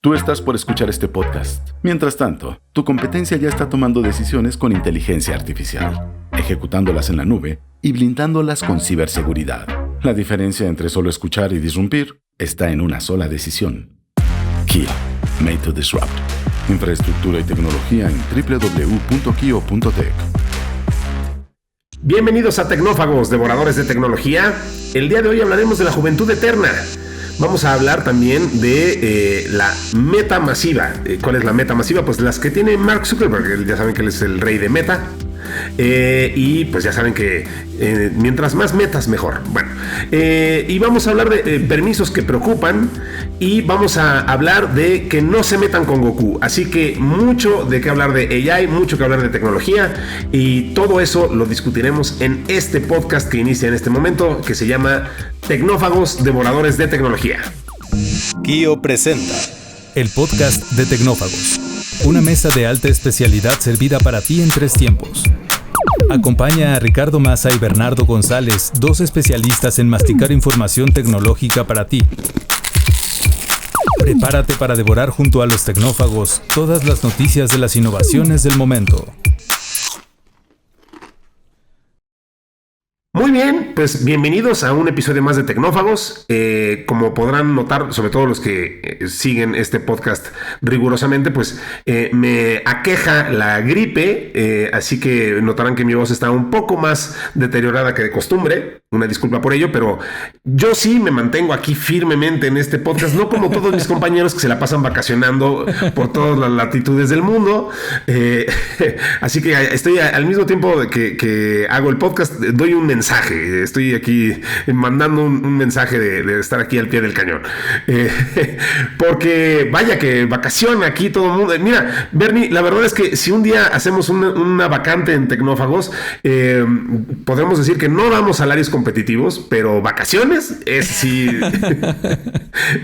Tú estás por escuchar este podcast. Mientras tanto, tu competencia ya está tomando decisiones con inteligencia artificial, ejecutándolas en la nube y blindándolas con ciberseguridad. La diferencia entre solo escuchar y disrumpir está en una sola decisión. Kio, made to disrupt. Infraestructura y tecnología en www.kio.tech. Bienvenidos a Tecnófagos, devoradores de tecnología. El día de hoy hablaremos de la juventud eterna. Vamos a hablar también de la meta masiva. ¿Cuál es la meta masiva? Pues las que tiene Mark Zuckerberg. Ya saben que él es el rey de meta. Y pues ya saben que mientras más metas mejor. Bueno, y vamos a hablar de permisos que preocupan. Y vamos a hablar de que no se metan con Goku. Así que mucho de qué hablar de AI, mucho que hablar de tecnología. Y todo eso lo discutiremos en este podcast que inicia en este momento, que se llama Tecnófagos, devoradores de tecnología. Kio presenta el podcast de Tecnófagos, una mesa de alta especialidad servida para ti en 3 tiempos. Acompaña a Ricardo Maza y Bernardo González, 2 especialistas en masticar información tecnológica para ti. Prepárate para devorar junto a los tecnófagos todas las noticias de las innovaciones del momento. Muy bien, pues bienvenidos a un episodio más de Tecnófagos. Como podrán notar, sobre todo los que siguen este podcast rigurosamente, pues me aqueja la gripe, así que notarán que mi voz está un poco más deteriorada que de costumbre. Una disculpa por ello, pero yo sí me mantengo aquí firmemente en este podcast, no como todos mis compañeros que se la pasan vacacionando por todas las latitudes del mundo. Así que estoy al mismo tiempo que hago el podcast, doy un mensaje. Estoy aquí mandando un mensaje de estar aquí al pie del cañón. Porque vaya que vacaciona aquí todo el mundo. Mira, Bernie, la verdad es que si un día hacemos una vacante en Tecnófagos, podremos decir que no damos salarios competitivos, pero vacaciones es sí.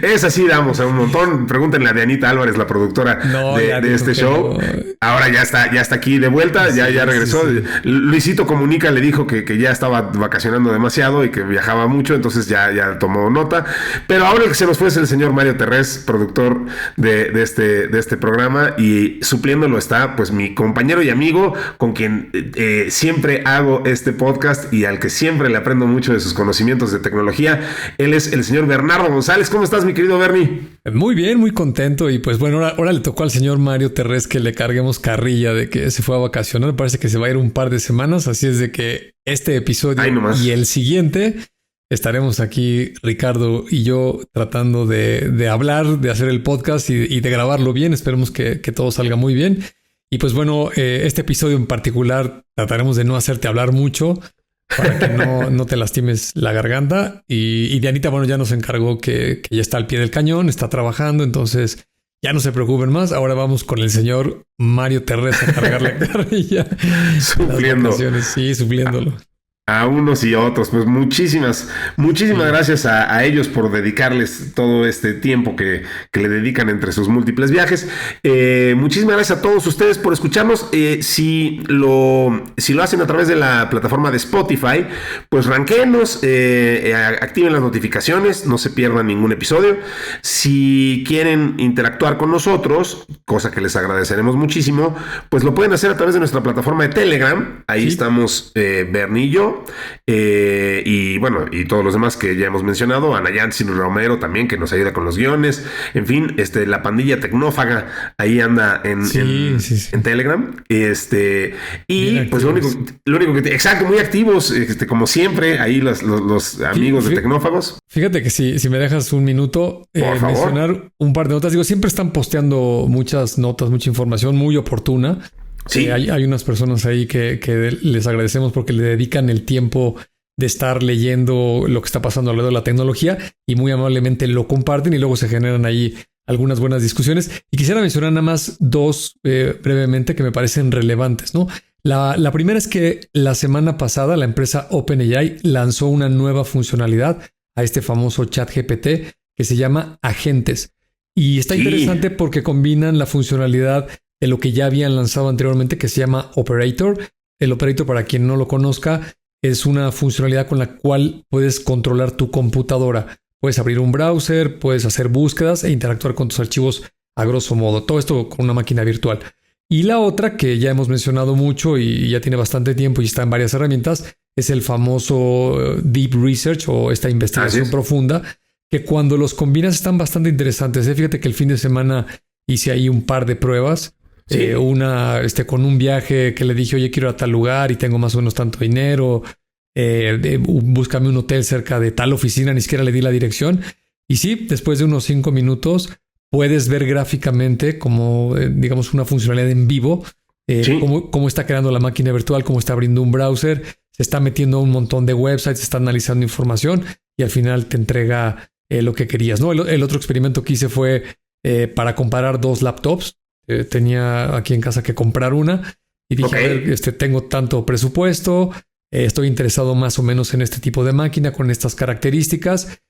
Es así, damos a un montón. Pregúntenle a Dianita Álvarez, la productora de este show. Ahora ya está aquí de vuelta, ya regresó. Sí. Luisito Comunica le dijo que ya estaba vacacionando demasiado y que viajaba mucho, entonces ya tomó nota. Pero ahora el que se nos fue es el señor Mario Terrés, productor de este programa, y supliéndolo está pues mi compañero y amigo con quien siempre hago este podcast y al que siempre le aprendo mucho de sus conocimientos de tecnología. Él es el señor Bernardo González. ¿Cómo estás, mi querido Bernie? Muy bien, muy contento. Y pues bueno, ahora le tocó al señor Mario Terrés que le carguemos carrilla de que se fue a vacacionar. Parece que se va a ir un par de semanas, así es de que este episodio y el siguiente estaremos aquí Ricardo y yo tratando de hablar, de hacer el podcast y de grabarlo bien. Esperemos que todo salga muy bien. Y pues bueno, este episodio en particular trataremos de no hacerte hablar mucho para que no te lastimes la garganta. Y Dianita, bueno, ya nos encargó que ya está al pie del cañón, está trabajando, entonces ya no se preocupen más. Ahora vamos con el señor Mario Terrés a cargar la carrilla. Supliendo. Sí, supliéndolo. A unos y a otros, pues muchísimas gracias a ellos por dedicarles todo este tiempo que le dedican entre sus múltiples viajes. Muchísimas gracias a todos ustedes por escucharnos. Si lo hacen a través de la plataforma de Spotify, pues ranquéennos, activen las notificaciones, no se pierdan ningún episodio. Si quieren interactuar con nosotros, cosa que les agradeceremos muchísimo, pues lo pueden hacer a través de nuestra plataforma de Telegram. Ahí estamos Bernie y yo. Y bueno, y todos los demás que ya hemos mencionado, Ana Yancy Romero también, que nos ayuda con los guiones, en fin, la pandilla tecnófaga ahí anda en Telegram, y pues lo único que exacto, muy activos, como siempre, ahí los amigos de Tecnófagos. Fíjate que si me dejas un minuto, mencionar un par de notas. Digo, siempre están posteando muchas notas, mucha información muy oportuna. Sí. Hay unas personas ahí que les agradecemos porque le dedican el tiempo de estar leyendo lo que está pasando alrededor de la tecnología y muy amablemente lo comparten y luego se generan ahí algunas buenas discusiones. Y quisiera mencionar nada más 2 brevemente que me parecen relevantes, ¿no? La primera es que la semana pasada la empresa OpenAI lanzó una nueva funcionalidad a este famoso ChatGPT que se llama Agentes. Y está interesante porque combinan la funcionalidad de lo que ya habían lanzado anteriormente, que se llama Operator. El Operator, para quien no lo conozca, es una funcionalidad con la cual puedes controlar tu computadora. Puedes abrir un browser, puedes hacer búsquedas e interactuar con tus archivos a grosso modo. Todo esto con una máquina virtual. Y la otra que ya hemos mencionado mucho y ya tiene bastante tiempo y está en varias herramientas es el famoso Deep Research o esta investigación profunda, que cuando los combinas están bastante interesantes. Fíjate que el fin de semana hice ahí un par de pruebas. Sí. Una con un viaje que le dije, oye, quiero ir a tal lugar y tengo más o menos tanto dinero. Búscame un hotel cerca de tal oficina, ni siquiera le di la dirección. Y sí, después de unos 5 minutos puedes ver gráficamente como, digamos, una funcionalidad en vivo, cómo está creando la máquina virtual, cómo está abriendo un browser, se está metiendo a un montón de websites, se está analizando información y al final te entrega lo que querías, ¿no? El otro experimento que hice fue para comparar 2 laptops. Tenía aquí en casa que comprar una y dije, a ver, tengo tanto presupuesto, estoy interesado más o menos en este tipo de máquina con estas características,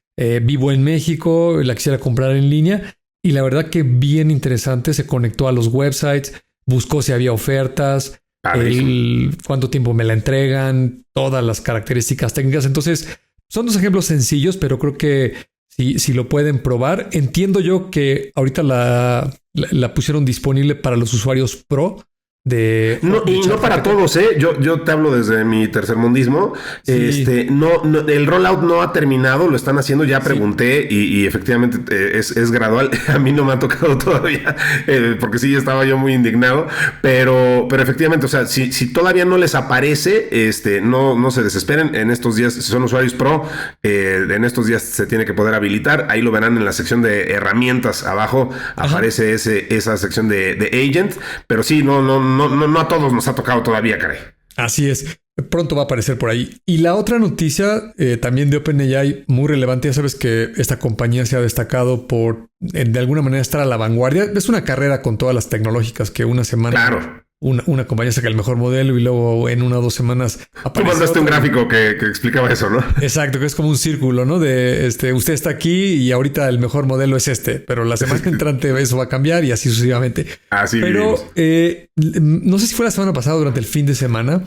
vivo en México, la quisiera comprar en línea. Y la verdad que bien interesante, se conectó a los websites, buscó si había ofertas, cuánto tiempo me la entregan, todas las características técnicas. Entonces, son 2 ejemplos sencillos, pero creo que si lo pueden probar. Entiendo yo que ahorita la pusieron disponible para los usuarios Pro. No para todos, yo te hablo desde mi tercermundismo. Sí. El rollout no ha terminado, lo están haciendo, ya pregunté y efectivamente es gradual. A mí no me ha tocado todavía, porque sí estaba yo muy indignado, pero efectivamente, o sea, si todavía no les aparece, no se desesperen. En estos días, si son usuarios Pro, en estos días se tiene que poder habilitar. Ahí lo verán en la sección de herramientas abajo. Ajá. Aparece esa sección de Agent, pero sí, no a todos nos ha tocado todavía, caray. Así es. Pronto va a aparecer por ahí. Y la otra noticia también de OpenAI, muy relevante. Ya sabes que esta compañía se ha destacado por, de alguna manera, estar a la vanguardia. Es una carrera con todas las tecnológicas que una semana... Claro. Una compañía saca el mejor modelo y luego en 1 o 2 semanas aparece. Tú mandaste un gráfico que explicaba eso, ¿no? Exacto, que es como un círculo, ¿no? De usted está aquí y ahorita el mejor modelo es pero la semana entrante eso va a cambiar y así sucesivamente. Así pero no sé si fue la semana pasada, durante el fin de semana,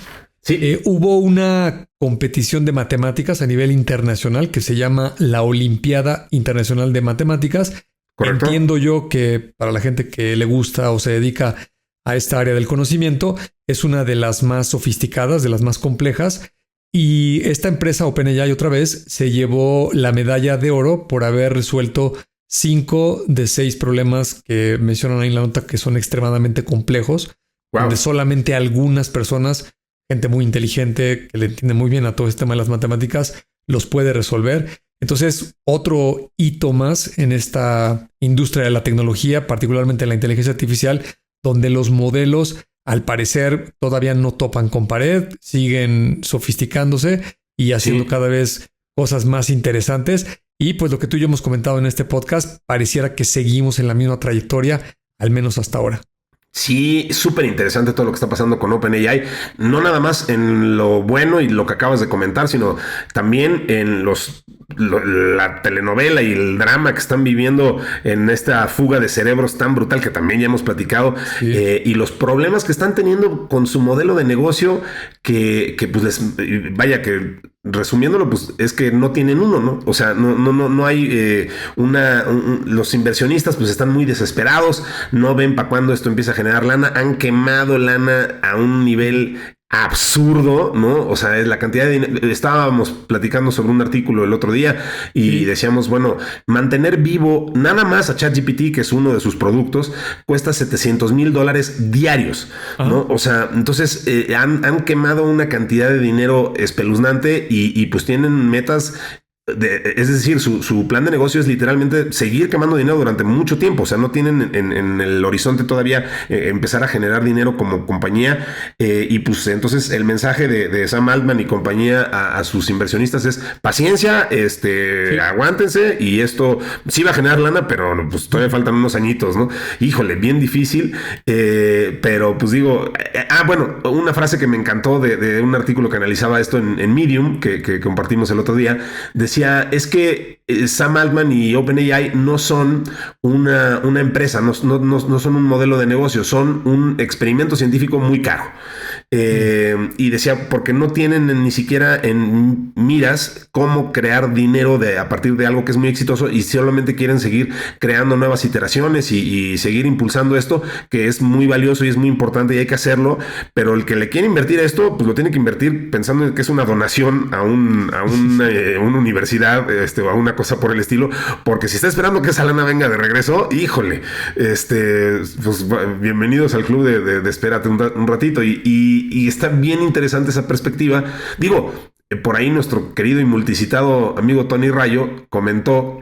hubo una competición de matemáticas a nivel internacional que se llama la Olimpiada Internacional de Matemáticas. Correcto. Entiendo yo que para la gente que le gusta o se dedica a esta área del conocimiento, es una de las más sofisticadas, de las más complejas. Y esta empresa, OpenAI, otra vez, se llevó la medalla de oro por haber resuelto 5 de 6 problemas que mencionan ahí en la nota que son extremadamente complejos, donde solamente algunas personas, gente muy inteligente, que le entiende muy bien a todo este tema de las matemáticas, los puede resolver. Entonces, otro hito más en esta industria de la tecnología, particularmente en la inteligencia artificial, donde los modelos, al parecer, todavía no topan con pared, siguen sofisticándose y haciendo cada vez cosas más interesantes. Y pues lo que tú y yo hemos comentado en este podcast, pareciera que seguimos en la misma trayectoria, al menos hasta ahora. Sí, súper interesante todo lo que está pasando con OpenAI, no nada más en lo bueno y lo que acabas de comentar, sino también en la telenovela y el drama que están viviendo en esta fuga de cerebros tan brutal que también ya hemos platicado, y los problemas que están teniendo con su modelo de negocio que pues vaya que resumiéndolo, pues es que no tienen uno, ¿no? O sea, no hay los inversionistas pues están muy desesperados, no ven para cuándo esto empieza a generar lana, han quemado lana a un nivel absurdo, ¿no? O sea, es la cantidad de dinero. Estábamos platicando sobre un artículo el otro día y decíamos, bueno, mantener vivo nada más a ChatGPT, que es uno de sus productos, cuesta $700,000 diarios, ¿no? O sea, entonces han quemado una cantidad de dinero espeluznante y pues tienen metas. Es decir, su plan de negocio es literalmente seguir quemando dinero durante mucho tiempo. O sea, no tienen en el horizonte todavía empezar a generar dinero como compañía. Y pues entonces el mensaje de Sam Altman y compañía a sus inversionistas es paciencia, aguántense y esto sí va a generar lana, pero pues todavía faltan unos añitos, ¿no? Híjole, bien difícil. Pero pues digo, bueno, una frase que me encantó de un artículo que analizaba esto en Medium, que compartimos el otro día, decía decía, es que Sam Altman y OpenAI no son una empresa, no son un modelo de negocio, son un experimento científico muy caro. Y decía, porque no tienen ni siquiera en miras cómo crear dinero a partir de algo que es muy exitoso, y solamente quieren seguir creando nuevas iteraciones y seguir impulsando esto, que es muy valioso y es muy importante y hay que hacerlo, pero el que le quiere invertir a esto, pues lo tiene que invertir pensando en que es una donación a una universidad, o a una cosa por el estilo, porque si está esperando que esa lana venga de regreso, híjole, pues bienvenidos al club de espérate un ratito, y está bien interesante esa perspectiva. Digo, por ahí nuestro querido y multicitado amigo Tony Rayo comentó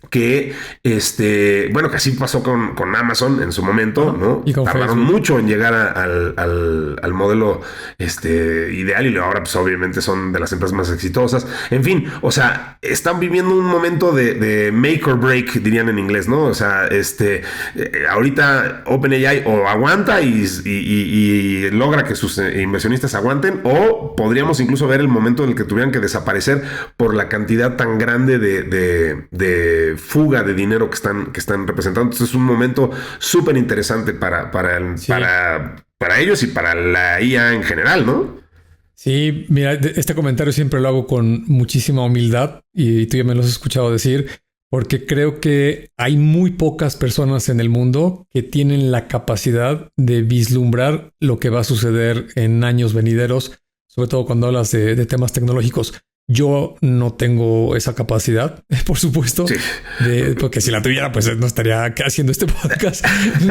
que que así pasó con Amazon en su momento, ¿no? Y tardaron mucho en llegar al modelo ideal, y ahora pues obviamente son de las empresas más exitosas. En fin, o sea, están viviendo un momento de make or break, dirían en inglés, ¿no? O sea, ahorita OpenAI o aguanta y logra que sus inversionistas aguanten, o podríamos incluso ver el momento en el que tuvieran que desaparecer por la cantidad tan grande de fuga de dinero que están representando. Entonces es un momento súper interesante para ellos y para la IA en general, ¿no? Sí, mira, este comentario siempre lo hago con muchísima humildad, y tú ya me lo has escuchado decir, porque creo que hay muy pocas personas en el mundo que tienen la capacidad de vislumbrar lo que va a suceder en años venideros, sobre todo cuando hablas de temas tecnológicos. Yo no tengo esa capacidad, por supuesto, sí. Porque si la tuviera, pues no estaría haciendo este podcast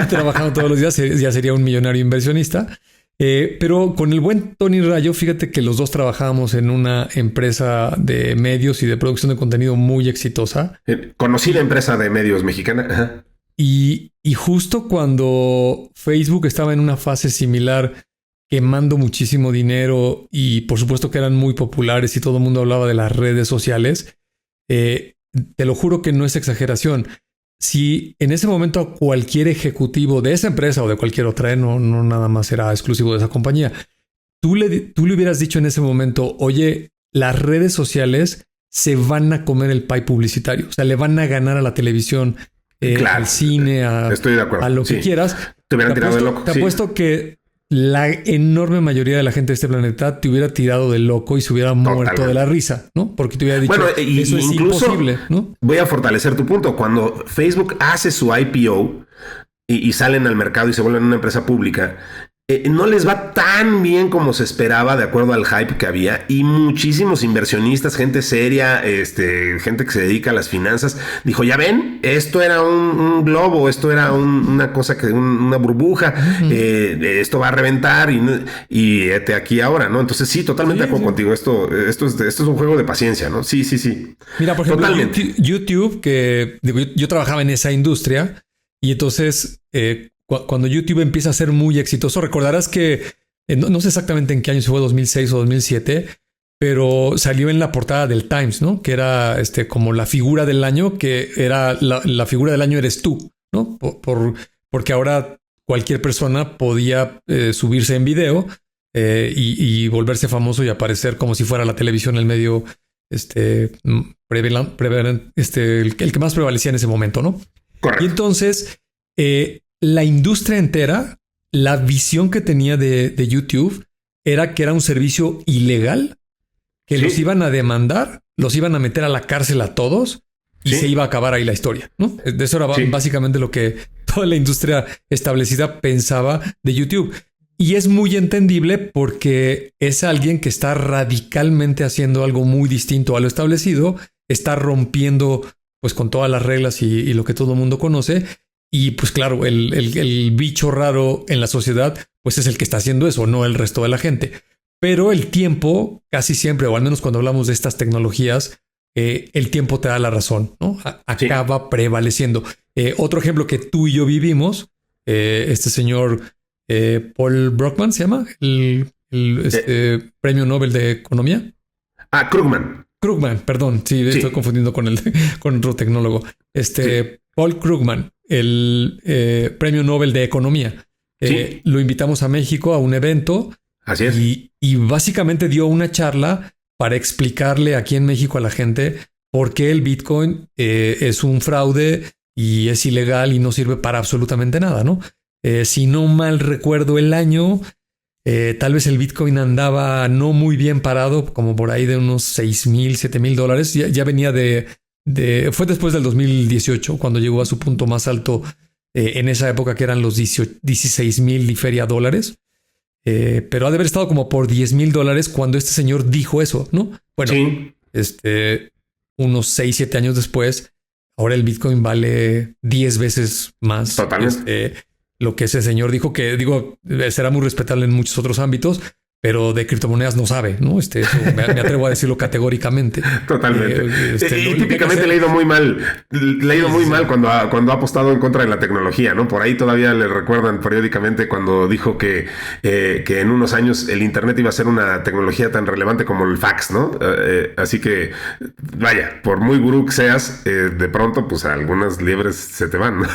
trabajando todos los días, ya sería un millonario inversionista. Pero con el buen Tony Rayo, fíjate que los dos trabajábamos en una empresa de medios y de producción de contenido muy exitosa. Conocida empresa de medios mexicana. Ajá. Y justo cuando Facebook estaba en una fase similar, quemando muchísimo dinero, y por supuesto que eran muy populares y todo el mundo hablaba de las redes sociales, te lo juro que no es exageración. Si en ese momento cualquier ejecutivo de esa empresa o de cualquier otra, no nada más era exclusivo de esa compañía, tú le hubieras dicho en ese momento, oye, las redes sociales se van a comer el pie publicitario, o sea, le van a ganar a la televisión, claro, al cine, estoy de acuerdo, a lo que quieras. Te hubieran tirado de loco. Te apuesto que la enorme mayoría de la gente de este planeta te hubiera tirado de loco y se hubiera muerto de la risa, ¿no? Porque te hubiera dicho, eso es imposible, ¿no? Voy a fortalecer tu punto. Cuando Facebook hace su IPO y salen al mercado y se vuelven una empresa pública, no les va tan bien como se esperaba, de acuerdo al hype que había, y muchísimos inversionistas, gente seria, gente que se dedica a las finanzas, dijo, ya ven, esto era un globo, esto era una cosa, una burbuja, esto va a reventar y aquí ahora, ¿no? Entonces sí, totalmente de acuerdo contigo, esto es un juego de paciencia, ¿no? Sí. Mira, por ejemplo, YouTube, que digo, yo trabajaba en esa industria, y entonces cuando YouTube empieza a ser muy exitoso, recordarás que no sé exactamente en qué año, si fue 2006 o 2007, pero salió en la portada del Times, ¿no? Que era como la figura del año, que era la figura del año eres tú, ¿no? Porque ahora cualquier persona podía subirse en video y volverse famoso y aparecer como si fuera la televisión el medio el que más prevalecía en ese momento, ¿no? Correcto. Y entonces la industria entera, la visión que tenía de YouTube era que era un servicio ilegal, que los iban a demandar, los iban a meter a la cárcel a todos y se iba a acabar ahí la historia, ¿no? De eso era básicamente lo que toda la industria establecida pensaba de YouTube. Y es muy entendible porque es alguien que está radicalmente haciendo algo muy distinto a lo establecido, está rompiendo pues con todas las reglas y lo que todo el mundo conoce. Y pues claro, el bicho raro en la sociedad pues es el que está haciendo eso, no el resto de la gente. Pero el tiempo casi siempre, o al menos cuando hablamos de estas tecnologías, el tiempo te da la razón, ¿no? Acaba prevaleciendo. Otro ejemplo que tú y yo vivimos, este señor Paul Brockman se llama, el premio Nobel de Economía. Krugman, perdón. Sí, estoy confundiendo con otro tecnólogo. Paul Krugman, el premio Nobel de Economía. Lo invitamos a México a un evento. Así es. Y básicamente dio una charla para explicarle aquí en México a la gente por qué el Bitcoin es un fraude y es ilegal y no sirve para absolutamente nada, ¿no? Si no mal recuerdo el año, tal vez el Bitcoin andaba no muy bien parado, como por ahí de unos $6,000, $7,000. Ya venía fue después del 2018, cuando llegó a su punto más alto en esa época, que eran los 16,000 y feria dólares. Pero ha de haber estado como por $10,000 cuando este señor dijo eso, ¿no? Bueno, sí. Unos 6, 7 años después, ahora el Bitcoin vale 10 veces más. Totalmente. Lo que ese señor dijo, que digo, será muy respetable en muchos otros ámbitos, pero de criptomonedas no sabe, ¿no? Eso me atrevo a decirlo categóricamente. Totalmente. Y típicamente le ha ido muy mal. Le ha ido muy mal cuando ha apostado en contra de la tecnología, ¿no? Por ahí todavía le recuerdan periódicamente cuando dijo que en unos años el Internet iba a ser una tecnología tan relevante como el fax, ¿no? Así que, vaya, por muy gurú que seas, de pronto, pues algunas liebres se te van, ¿no?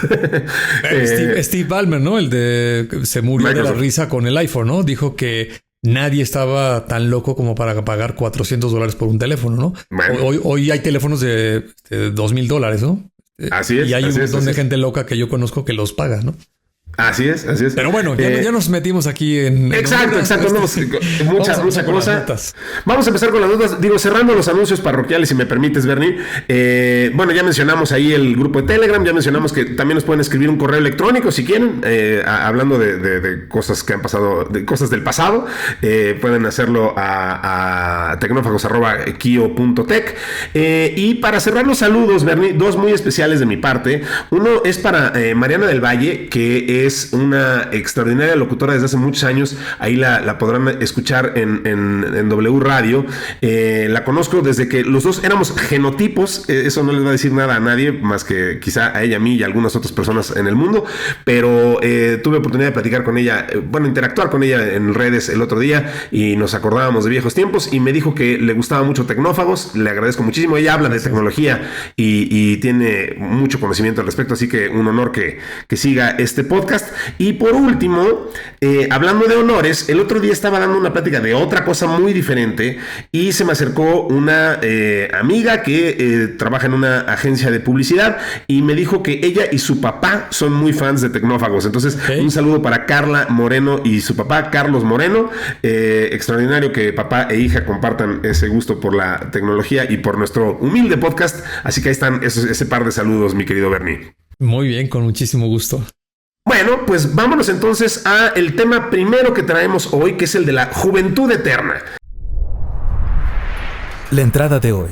Steve Ballmer, ¿no? El de se murió Microsoft. De la risa con el iPhone, ¿no? Dijo que nadie estaba tan loco como para pagar $400 por un teléfono, ¿no? Bueno. Hoy hay teléfonos de $2,000, ¿no? Así es. Y hay un montón de gente loca que yo conozco que los paga, ¿no? Así es. Pero bueno, ya nos metimos aquí en... Exacto. Muchas cosas. Vamos a empezar con las notas. Digo, cerrando los anuncios parroquiales, si me permites, Bernie. Bueno, ya mencionamos ahí el grupo de Telegram. Ya mencionamos que también nos pueden escribir un correo electrónico si quieren. Hablando de cosas que han pasado, de cosas del pasado. Pueden hacerlo a tecnófagos@kio.tech. Y para cerrar los saludos, Bernie, 2 muy especiales de mi parte. Uno es para Mariana del Valle, que es una extraordinaria locutora desde hace muchos años. Ahí la podrán escuchar en W Radio. La conozco desde que los dos éramos genotipos. Eso no les va a decir nada a nadie, más que quizá a ella, a mí y a algunas otras personas en el mundo. Pero tuve oportunidad de platicar con ella, interactuar con ella en redes el otro día, y nos acordábamos de viejos tiempos, y me dijo que le gustaba mucho Tecnófagos. Le agradezco muchísimo. Ella habla de tecnología y tiene mucho conocimiento al respecto, así que un honor que siga este podcast. Y por último, hablando de honores, el otro día estaba dando una plática de otra cosa muy diferente y se me acercó una amiga que trabaja en una agencia de publicidad y me dijo que ella y su papá son muy fans de Tecnófagos. Entonces, un saludo para Carla Moreno y su papá, Carlos Moreno. Extraordinario que papá e hija compartan ese gusto por la tecnología y por nuestro humilde podcast. Así que ahí están ese par de saludos, mi querido Bernie. Muy bien, con muchísimo gusto. Bueno, pues vámonos entonces a el tema primero que traemos hoy, que es el de la juventud eterna. La entrada de hoy.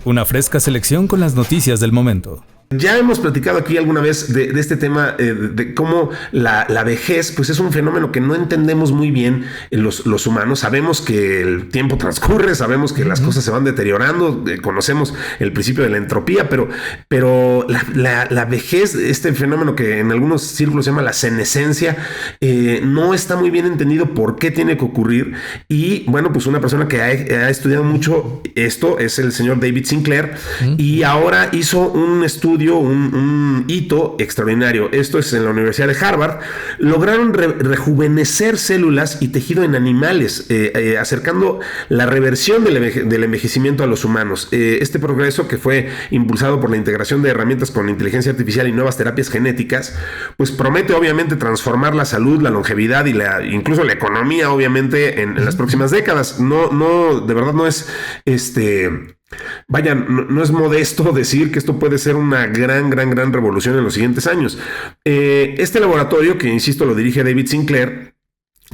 Una fresca selección con las noticias del momento. Ya hemos platicado aquí alguna vez de este tema, de cómo la vejez pues es un fenómeno que no entendemos muy bien los humanos. Sabemos que el tiempo transcurre, sabemos que las cosas se van deteriorando, conocemos el principio de la entropía, pero la vejez, este fenómeno que en algunos círculos se llama la senescencia, no está muy bien entendido por qué tiene que ocurrir. Y bueno, pues una persona que ha estudiado mucho esto es el señor David Sinclair, y ahora hizo un estudio, un hito extraordinario. Esto es en la Universidad de Harvard. Lograron rejuvenecer células y tejido en animales, acercando la reversión del envejecimiento a los humanos. Este progreso, que fue impulsado por la integración de herramientas con inteligencia artificial y nuevas terapias genéticas, pues promete obviamente transformar la salud, la longevidad y incluso la economía, obviamente, en las próximas décadas. No, de verdad no es no es modesto decir que esto puede ser una gran revolución en los siguientes años. Este laboratorio, que insisto lo dirige David Sinclair,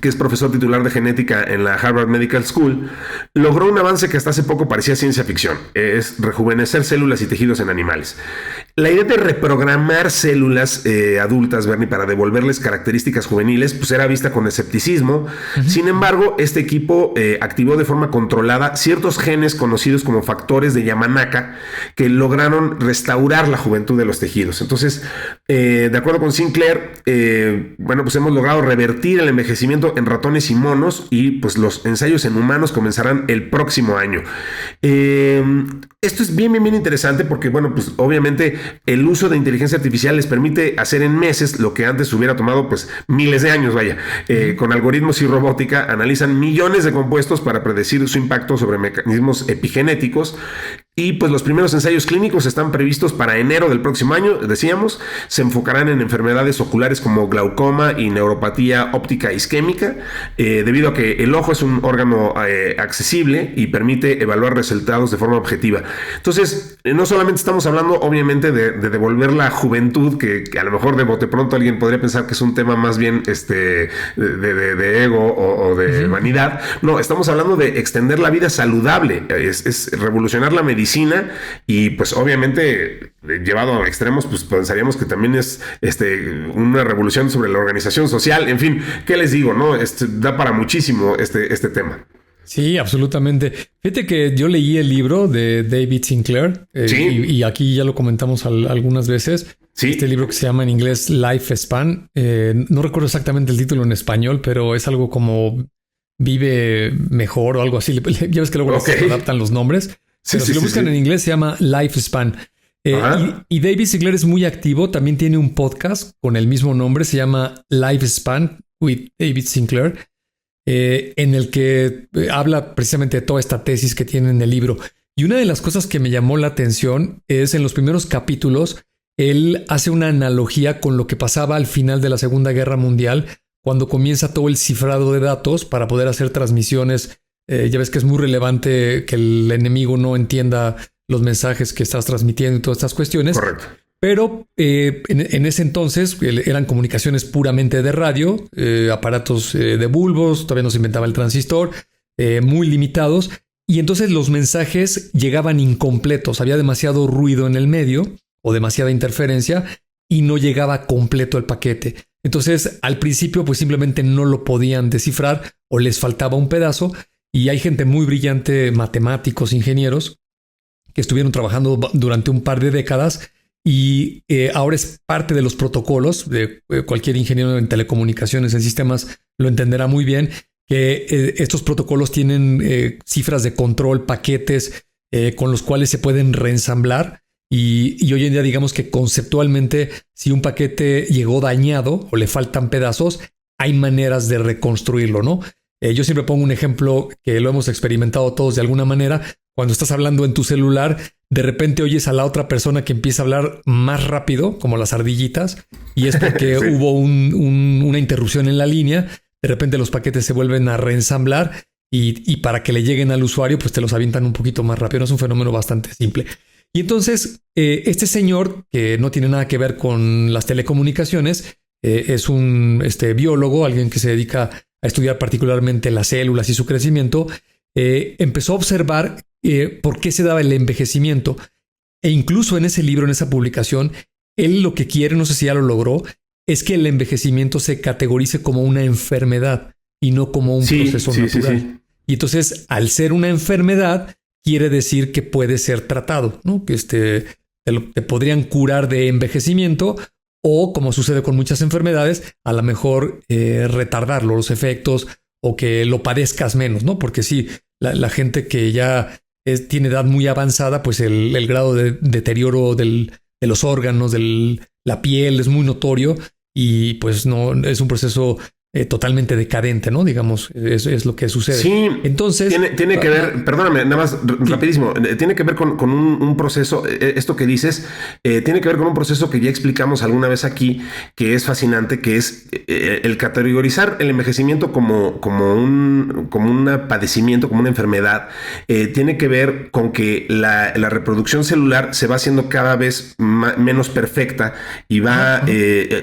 que es profesor titular de genética en la Harvard Medical School, logró un avance que hasta hace poco parecía ciencia ficción. Es rejuvenecer células y tejidos en animales. La idea de reprogramar células adultas, Bernie, para devolverles características juveniles, pues era vista con escepticismo. Sin embargo, este equipo activó de forma controlada ciertos genes conocidos como factores de Yamanaka que lograron restaurar la juventud de los tejidos. Entonces, de acuerdo con Sinclair, pues hemos logrado revertir el envejecimiento en ratones y monos, y pues los ensayos en humanos comenzarán el próximo año. Esto es bien interesante porque, bueno, pues obviamente el uso de inteligencia artificial les permite hacer en meses lo que antes hubiera tomado pues miles de años, con algoritmos y robótica analizan millones de compuestos para predecir su impacto sobre mecanismos epigenéticos Y pues los primeros ensayos clínicos están previstos para enero del próximo año, decíamos. Se enfocarán en enfermedades oculares como glaucoma y neuropatía óptica isquémica, debido a que el ojo es un órgano accesible y permite evaluar resultados de forma objetiva. Entonces, no solamente estamos hablando, obviamente, de devolver la juventud, que a lo mejor de bote pronto alguien podría pensar que es un tema más bien de ego o de vanidad. No, estamos hablando de extender la vida saludable, es revolucionar la medicina, y pues obviamente llevado a extremos, pues pensaríamos que también es una revolución sobre la organización social. En fin, ¿qué les digo? ¿No? Da para muchísimo este tema. Sí, absolutamente. Fíjate que yo leí el libro de David Sinclair, ¿Sí? y aquí ya lo comentamos algunas veces. Sí. Este libro que se llama en inglés Lifespan. No recuerdo exactamente el título en español, pero es algo como Vive Mejor o algo así. Ya ves que luego se adaptan los nombres. Pero si lo buscan en inglés se llama Lifespan. Y David Sinclair es muy activo. También tiene un podcast con el mismo nombre. Se llama Lifespan with David Sinclair, en el que habla precisamente de toda esta tesis que tiene en el libro. Y una de las cosas que me llamó la atención es en los primeros capítulos, él hace una analogía con lo que pasaba al final de la Segunda Guerra Mundial, cuando comienza todo el cifrado de datos para poder hacer transmisiones. Ya ves que es muy relevante que el enemigo no entienda los mensajes que estás transmitiendo y todas estas cuestiones. Correcto. Pero en ese entonces eran comunicaciones puramente de radio, aparatos de bulbos, todavía no se inventaba el transistor, muy limitados. Y entonces los mensajes llegaban incompletos. Había demasiado ruido en el medio o demasiada interferencia y no llegaba completo el paquete. Entonces al principio pues simplemente no lo podían descifrar o les faltaba un pedazo. Y hay gente muy brillante, matemáticos, ingenieros, que estuvieron trabajando durante un par de décadas y ahora es parte de los protocolos. De cualquier ingeniero en telecomunicaciones, en sistemas, lo entenderá muy bien, que estos protocolos tienen cifras de control, paquetes con los cuales se pueden reensamblar. Y hoy en día, digamos que conceptualmente, si un paquete llegó dañado o le faltan pedazos, hay maneras de reconstruirlo, ¿no? Yo siempre pongo un ejemplo que lo hemos experimentado todos de alguna manera. Cuando estás hablando en tu celular, de repente oyes a la otra persona que empieza a hablar más rápido, como las ardillitas, y es porque hubo una interrupción en la línea. De repente los paquetes se vuelven a reensamblar y para que le lleguen al usuario, pues te los avientan un poquito más rápido. Es un fenómeno bastante simple. Y entonces, este señor, que no tiene nada que ver con las telecomunicaciones, es un biólogo, alguien que se dedica a estudiar particularmente las células y su crecimiento, empezó a observar por qué se daba el envejecimiento. E incluso en ese libro, en esa publicación, él lo que quiere, no sé si ya lo logró, es que el envejecimiento se categorice como una enfermedad y no como un proceso natural. Sí. Y entonces, al ser una enfermedad, quiere decir que puede ser tratado, ¿no? Que te podrían curar de envejecimiento, o, como sucede con muchas enfermedades, a lo mejor retardarlo, los efectos, o que lo padezcas menos, ¿no? Porque sí, la gente que ya tiene edad muy avanzada, pues el grado de deterioro de los órganos, de la piel es muy notorio, y pues no es un proceso totalmente decadente, ¿no? Digamos, es lo que sucede. Sí, entonces tiene que ver, perdóname, nada más rapidísimo, tiene que ver con un proceso, esto que dices, tiene que ver con un proceso que ya explicamos alguna vez aquí, que es fascinante, que es el categorizar el envejecimiento como un padecimiento, como una enfermedad. Tiene que ver con que la reproducción celular se va haciendo cada vez menos perfecta y va,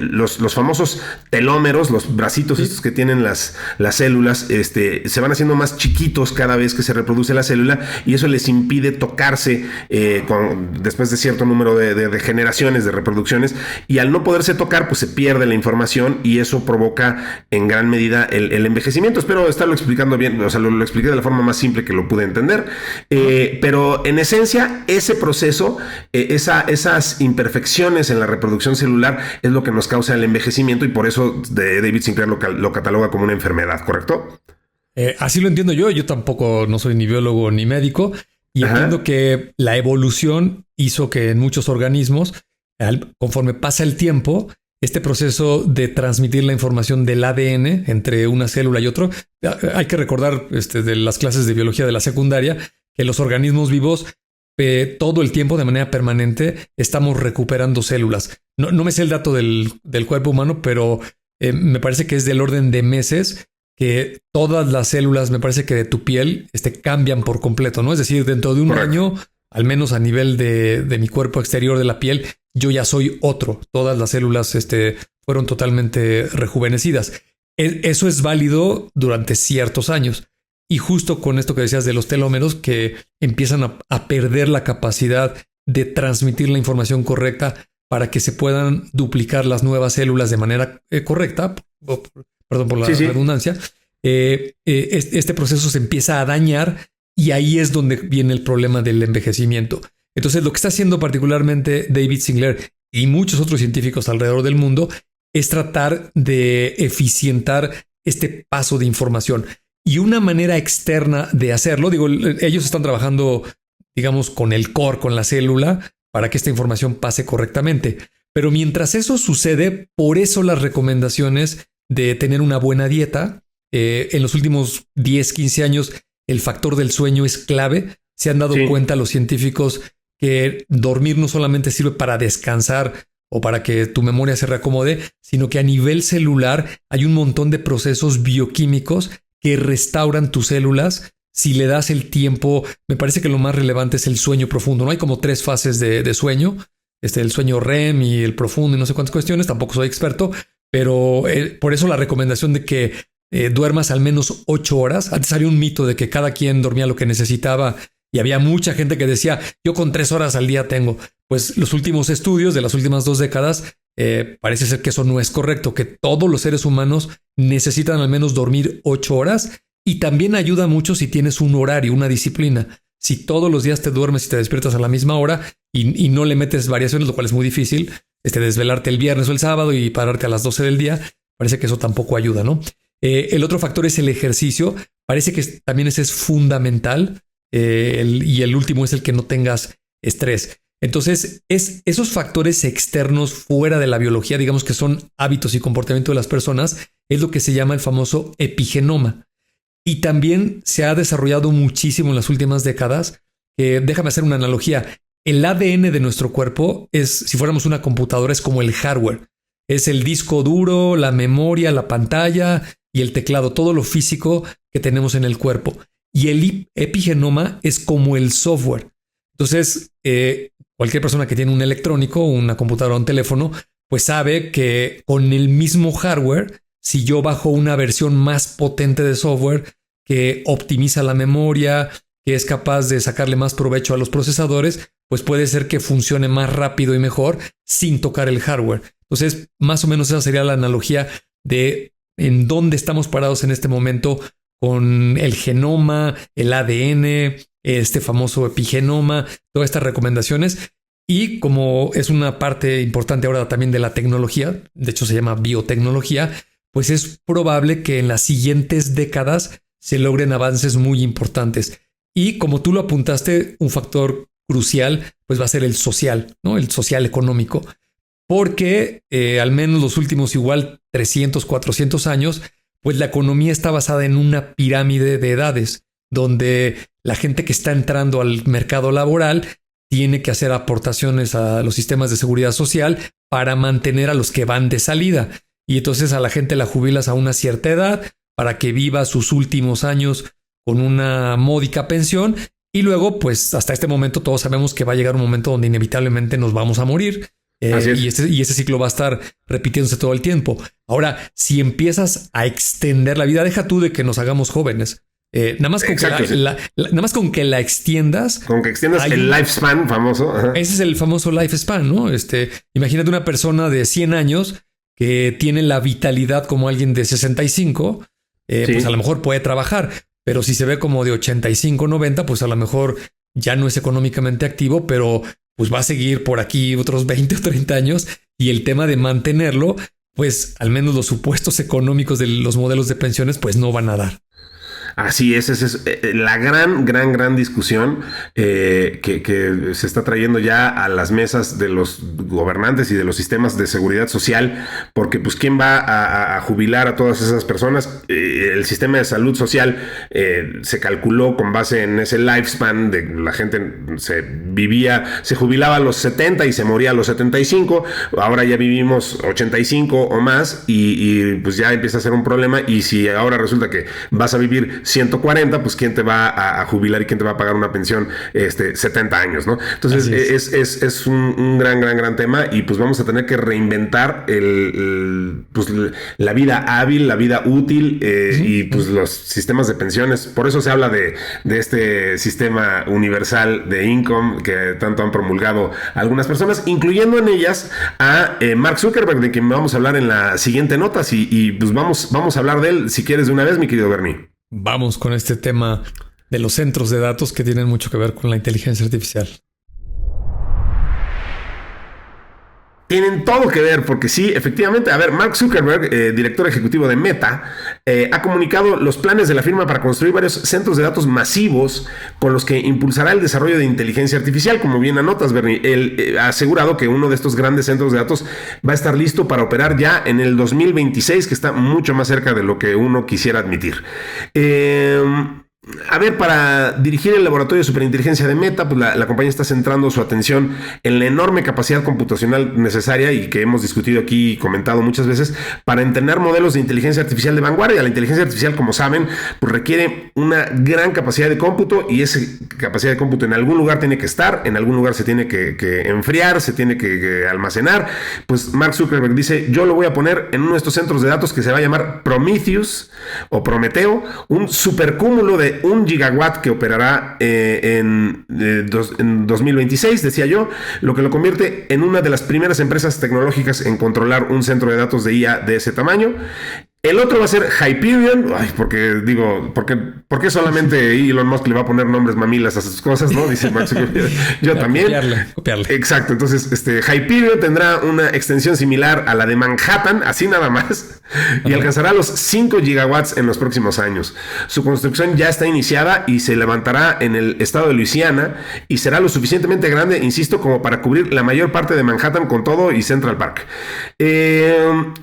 los famosos telómeros, los bracitos estos que tienen las células, se van haciendo más chiquitos cada vez que se reproduce la célula, y eso les impide tocarse después de cierto número de generaciones, de reproducciones, y al no poderse tocar, pues se pierde la información, y eso provoca en gran medida el envejecimiento. Espero estarlo explicando bien, o sea, lo expliqué de la forma más simple que lo pude entender, pero en esencia, ese proceso, esas imperfecciones en la reproducción celular es lo que nos causa el envejecimiento, y por eso David Sinclair lo cataloga como una enfermedad, ¿correcto? Así lo entiendo yo. Yo tampoco no soy ni biólogo ni médico, y entiendo que la evolución hizo que en muchos organismos, conforme pasa el tiempo, este proceso de transmitir la información del ADN entre una célula y otro, hay que recordar de las clases de biología de la secundaria, que los organismos vivos todo el tiempo de manera permanente estamos recuperando células. No me sé el dato del cuerpo humano, pero me parece que es del orden de meses que todas las células, me parece que de tu piel, cambian por completo, ¿no? Es decir, dentro de un año, al menos a nivel de mi cuerpo exterior de la piel, yo ya soy otro. Todas las células fueron totalmente rejuvenecidas. Eso es válido durante ciertos años. Y justo con esto que decías de los telómeros, que empiezan a perder la capacidad de transmitir la información correcta para que se puedan duplicar las nuevas células de manera correcta, perdón por la redundancia, este proceso se empieza a dañar y ahí es donde viene el problema del envejecimiento. Entonces, lo que está haciendo particularmente David Sinclair y muchos otros científicos alrededor del mundo es tratar de eficientar este paso de información. Y una manera externa de hacerlo, ellos están trabajando, digamos, con el core, con la célula, para que esta información pase correctamente. Pero mientras eso sucede, por eso las recomendaciones de tener una buena dieta, en los últimos 10, 15 años, el factor del sueño es clave. Se han dado cuenta los científicos que dormir no solamente sirve para descansar o para que tu memoria se reacomode, sino que a nivel celular hay un montón de procesos bioquímicos que restauran tus células si le das el tiempo. Me parece que lo más relevante es el sueño profundo. No hay como 3 fases de sueño. El sueño REM y el profundo y no sé cuántas cuestiones. Tampoco soy experto, pero por eso la recomendación de que duermas al menos 8 horas. Antes había un mito de que cada quien dormía lo que necesitaba y había mucha gente que decía, yo con 3 horas al día tengo. Pues los últimos estudios de las últimas 2 décadas parece ser que eso no es correcto, que todos los seres humanos necesitan al menos dormir 8 horas y también ayuda mucho si tienes un horario, una disciplina. Si todos los días te duermes y te despiertas a la misma hora y no le metes variaciones, lo cual es muy difícil, desvelarte el viernes o el sábado y pararte a las 12 del día, parece que eso tampoco ayuda, ¿no? El otro factor es el ejercicio. Parece que también ese es fundamental. Y el último es el que no tengas estrés. Entonces, esos factores externos fuera de la biología, digamos que son hábitos y comportamiento de las personas, es lo que se llama el famoso epigenoma. Y también se ha desarrollado muchísimo en las últimas décadas. Déjame hacer una analogía. El ADN de nuestro cuerpo si fuéramos una computadora, es como el hardware. Es el disco duro, la memoria, la pantalla y el teclado, todo lo físico que tenemos en el cuerpo. Y el epigenoma es como el software. Entonces, cualquier persona que tiene un electrónico, una computadora o un teléfono, pues sabe que con el mismo hardware, si yo bajo una versión más potente de software que optimiza la memoria, que es capaz de sacarle más provecho a los procesadores, pues puede ser que funcione más rápido y mejor sin tocar el hardware. Entonces, más o menos esa sería la analogía de en dónde estamos parados en este momento con el genoma, el ADN, este famoso epigenoma, todas estas recomendaciones. Y como es una parte importante ahora también de la tecnología, de hecho se llama biotecnología, pues es probable que en las siguientes décadas se logren avances muy importantes. Y como tú lo apuntaste, un factor crucial pues va a ser el social, ¿no? El social económico. Porque al menos los últimos igual 300, 400 años, pues la economía está basada en una pirámide de edades, donde la gente que está entrando al mercado laboral tiene que hacer aportaciones a los sistemas de seguridad social para mantener a los que van de salida. Y entonces a la gente la jubilas a una cierta edad para que viva sus últimos años con una módica pensión. Y luego, pues hasta este momento todos sabemos que va a llegar un momento donde inevitablemente nos vamos a morir. Y ese ciclo va a estar repitiéndose todo el tiempo. Ahora, si empiezas a extender la vida, deja tú de que nos hagamos jóvenes. Nada más con que la extiendas. Con que extiendas el lifespan famoso. Ajá. Ese es el famoso lifespan, ¿no? Imagínate una persona de 100 años que tiene la vitalidad como alguien de 65, pues a lo mejor puede trabajar. Pero si se ve como de 85, 90, pues a lo mejor ya no es económicamente activo, pero pues va a seguir por aquí otros 20 o 30 años. Y el tema de mantenerlo, pues al menos los supuestos económicos de los modelos de pensiones, pues no van a dar. Así es, esa es la gran discusión que se está trayendo ya a las mesas de los gobernantes y de los sistemas de seguridad social, porque pues ¿quién va a jubilar a todas esas personas? El sistema de salud social se calculó con base en ese lifespan de la gente se jubilaba a los 70 y se moría a los 75, ahora ya vivimos 85 o más y pues ya empieza a ser un problema, y si ahora resulta que vas a vivir 140, pues ¿quién te va a jubilar y quién te va a pagar una pensión 70 años, ¿no? Entonces es un gran tema, y pues vamos a tener que reinventar pues, la vida hábil, la vida útil y pues los sistemas de pensiones. Por eso se habla de este sistema universal de income que tanto han promulgado algunas personas, incluyendo en ellas a Mark Zuckerberg, de quien vamos a hablar en la siguiente nota, y pues vamos a hablar de él, si quieres, de una vez, mi querido Bernie. Vamos con este tema de los centros de datos que tienen mucho que ver con la inteligencia artificial. Tienen todo que ver, porque sí, efectivamente. A ver, Mark Zuckerberg, director ejecutivo de Meta, ha comunicado los planes de la firma para construir varios centros de datos masivos con los que impulsará el desarrollo de inteligencia artificial. Como bien anotas, Bernie, él ha asegurado que uno de estos grandes centros de datos va a estar listo para operar ya en el 2026, que está mucho más cerca de lo que uno quisiera admitir. A ver, para dirigir el laboratorio de superinteligencia de Meta, pues la compañía está centrando su atención en la enorme capacidad computacional necesaria y que hemos discutido aquí y comentado muchas veces para entrenar modelos de inteligencia artificial de vanguardia. La inteligencia artificial, como saben, pues requiere una gran capacidad de cómputo, y esa capacidad de cómputo en algún lugar tiene que estar, en algún lugar se tiene que enfriar, se tiene que almacenar. Pues Mark Zuckerberg dice: yo lo voy a poner en uno de estos centros de datos que se va a llamar Prometheus o Prometeo, un supercúmulo de 1 gigawatt que operará en 2026, decía yo, lo que lo convierte en una de las primeras empresas tecnológicas en controlar un centro de datos de IA de ese tamaño. El otro va a ser Hyperion. Ay, porque digo, ¿por qué solamente Elon Musk le va a poner nombres mamilas a sus cosas, no? Dice Mark Zuckerberg. Yo también. Copiarle. Exacto. Entonces, Hyperion tendrá una extensión similar a la de Manhattan, así nada más, y alcanzará los 5 gigawatts en los próximos años. Su construcción ya está iniciada y se levantará en el estado de Luisiana, y será lo suficientemente grande, insisto, como para cubrir la mayor parte de Manhattan con todo y Central Park.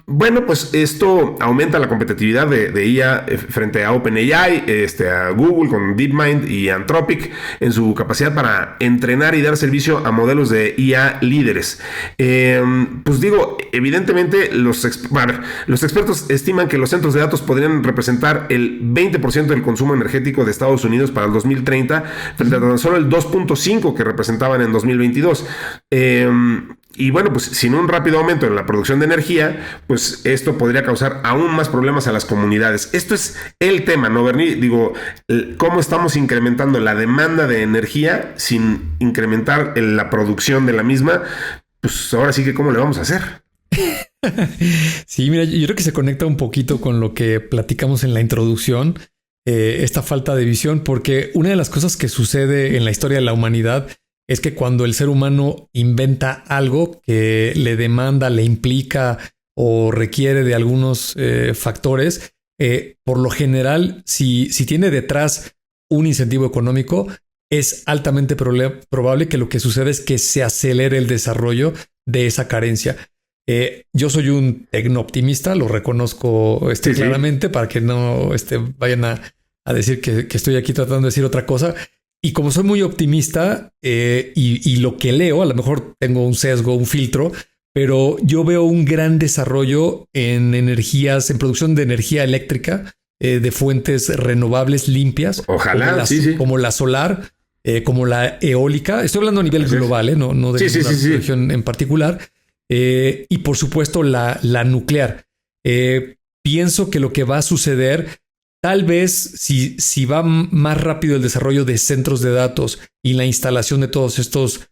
Bueno, pues esto aumenta la competitividad de IA frente a OpenAI, a Google con DeepMind y Anthropic en su capacidad para entrenar y dar servicio a modelos de IA líderes. Pues digo, evidentemente los expertos estiman que los centros de datos podrían representar el 20% del consumo energético de Estados Unidos para el 2030, frente a tan solo el 2.5% que representaban en 2022. Y bueno, pues sin un rápido aumento en la producción de energía, pues esto podría causar aún más problemas a las comunidades. Esto es el tema, ¿no, Bernie? Digo, ¿cómo estamos incrementando la demanda de energía sin incrementar la producción de la misma? Pues ahora sí que ¿cómo le vamos a hacer? Sí, mira, yo creo que se conecta un poquito con lo que platicamos en la introducción, esta falta de visión, porque una de las cosas que sucede en la historia de la humanidad es que cuando el ser humano inventa algo que le demanda, le implica o requiere de algunos factores, por lo general, si tiene detrás un incentivo económico, es altamente probable que lo que sucede es que se acelere el desarrollo de esa carencia. Yo soy un tecnooptimista, lo reconozco claramente, para que no vayan a decir que estoy aquí tratando de decir otra cosa. Y como soy muy optimista y lo que leo, a lo mejor tengo un sesgo, un filtro, pero yo veo un gran desarrollo en energías, en producción de energía eléctrica, de fuentes renovables limpias. Ojalá, como la solar, como la eólica. Estoy hablando a nivel global, no de ninguna región en particular. Y por supuesto la nuclear. Pienso que lo que va a suceder, tal vez si va más rápido el desarrollo de centros de datos y la instalación de todos estos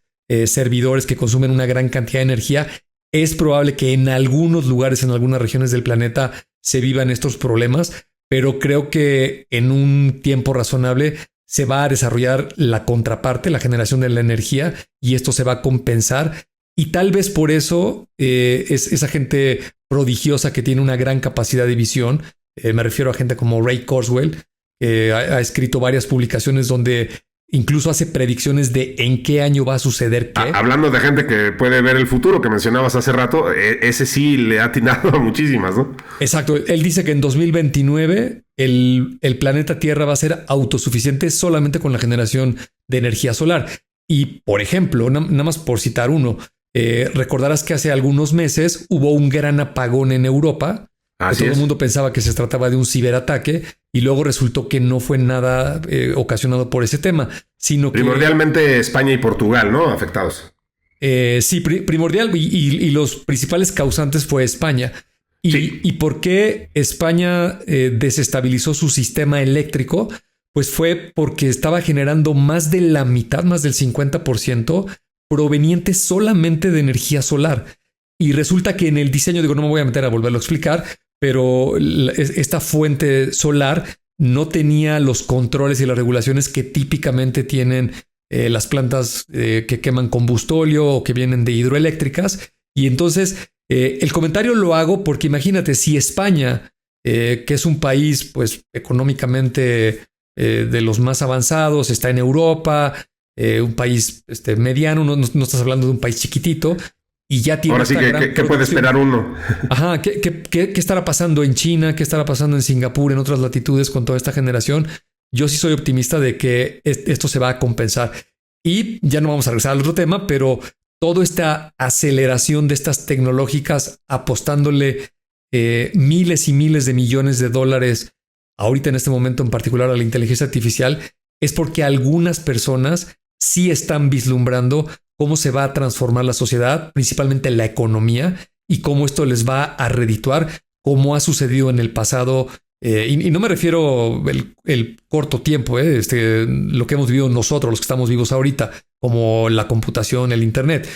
servidores que consumen una gran cantidad de energía, es probable que en algunos lugares, en algunas regiones del planeta, se vivan estos problemas, pero creo que en un tiempo razonable se va a desarrollar la contraparte, la generación de la energía, y esto se va a compensar. Y tal vez por eso es esa gente prodigiosa que tiene una gran capacidad de visión. Me refiero a gente como Ray Kurzweil, ha escrito varias publicaciones donde incluso hace predicciones de en qué año va a suceder qué. Hablando de gente que puede ver el futuro, que mencionabas hace rato, ese sí le ha atinado a muchísimas, ¿no? Exacto. Él dice que en 2029 el planeta Tierra va a ser autosuficiente solamente con la generación de energía solar. Y, por ejemplo, nada más por citar uno, recordarás que hace algunos meses hubo un gran apagón en Europa. Todo el mundo pensaba que se trataba de un ciberataque y luego resultó que no fue nada ocasionado por ese tema, sino primordialmente España y Portugal, ¿no? Afectados. Sí, primordial y los principales causantes fue España. ¿Y por qué España desestabilizó su sistema eléctrico? Pues fue porque estaba generando más de la mitad, más del 50% proveniente solamente de energía solar. Y resulta que en el diseño, no me voy a meter a volverlo a explicar, pero esta fuente solar no tenía los controles y las regulaciones que típicamente tienen las plantas que queman combustóleo o que vienen de hidroeléctricas. Y entonces el comentario lo hago porque imagínate, si España, que es un país pues económicamente de los más avanzados, está en Europa, un país mediano, no estás hablando de un país chiquitito, y ya tiene. Ahora sí, ¿qué puede esperar uno? Ajá, ¿qué estará pasando en China? ¿Qué estará pasando en Singapur, en otras latitudes con toda esta generación? Yo sí soy optimista de que esto se va a compensar. Y ya no vamos a regresar al otro tema, pero toda esta aceleración de estas tecnológicas apostándole miles y miles de millones de dólares ahorita en este momento en particular a la inteligencia artificial es porque algunas personas sí están vislumbrando cómo se va a transformar la sociedad, principalmente la economía, y cómo esto les va a redituar, como ha sucedido en el pasado. Y no me refiero el corto tiempo, lo que hemos vivido nosotros, los que estamos vivos ahorita, como la computación, el Internet.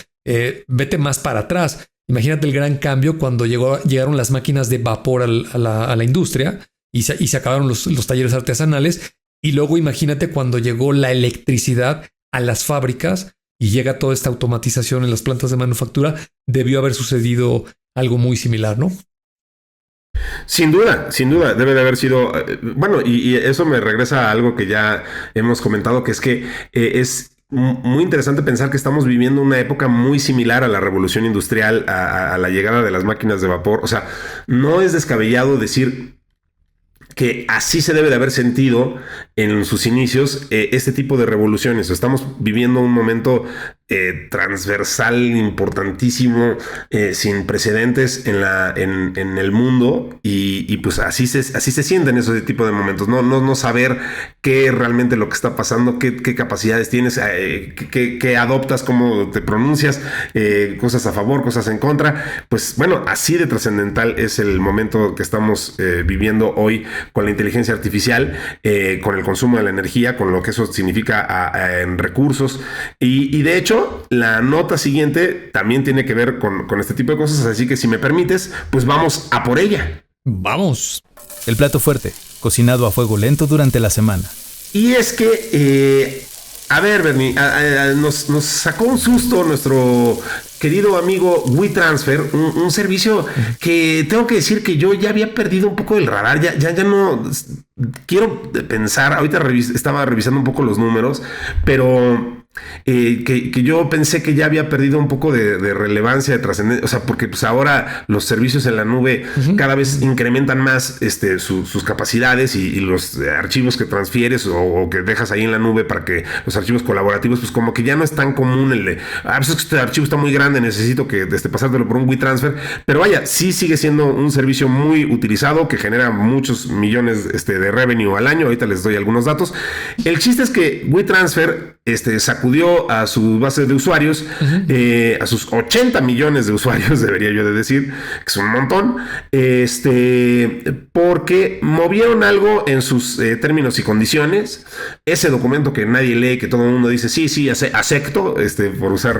Vete más para atrás. Imagínate el gran cambio cuando llegaron las máquinas de vapor a la industria y se acabaron los talleres artesanales. Y luego imagínate cuando llegó la electricidad a las fábricas y llega toda esta automatización en las plantas de manufactura. Debió haber sucedido algo muy similar, ¿no? Sin duda, debe de haber sido, bueno, y eso me regresa a algo que ya hemos comentado, que es que es muy interesante pensar que estamos viviendo una época muy similar a la revolución industrial, a la llegada de las máquinas de vapor. O sea, no es descabellado decir que así se debe de haber sentido en sus inicios este tipo de revoluciones. Estamos viviendo un momento transversal, importantísimo, sin precedentes en el mundo y pues así se sienten esos tipos de momentos. No saber qué es realmente lo que está pasando, qué capacidades tienes, qué adoptas, cómo te pronuncias, cosas a favor, cosas en contra. Pues bueno, así de trascendental es el momento que estamos viviendo hoy con la inteligencia artificial, con el consumo de la energía, con lo que eso significa en recursos. Y de hecho, la nota siguiente también tiene que ver con este tipo de cosas, así que si me permites, pues vamos a por ella. ¡Vamos! El plato fuerte, cocinado a fuego lento durante la semana. Y es que, a ver, Bernie, nos sacó un susto nuestro querido amigo WeTransfer, un servicio que tengo que decir que yo ya había perdido un poco el radar, ya no quiero pensar, ahorita estaba revisando un poco los números, pero que yo pensé que ya había perdido un poco de relevancia, de trascendencia, o sea, porque pues ahora los servicios en la nube cada vez incrementan más sus capacidades y los archivos que transfieres o que dejas ahí en la nube para que los archivos colaborativos, pues como que ya no es tan común el de, pues este archivo está muy grande, necesito que pasártelo por un WeTransfer, pero vaya, sí sigue siendo un servicio muy utilizado que genera muchos millones de revenue al año. Ahorita les doy algunos datos. El chiste es que WeTransfer sacudió a su base de usuarios, a sus 80 millones de usuarios, debería yo de decir, que es un montón, porque movieron algo en sus términos y condiciones. Ese documento que nadie lee, que todo el mundo dice, sí, acepto, por usar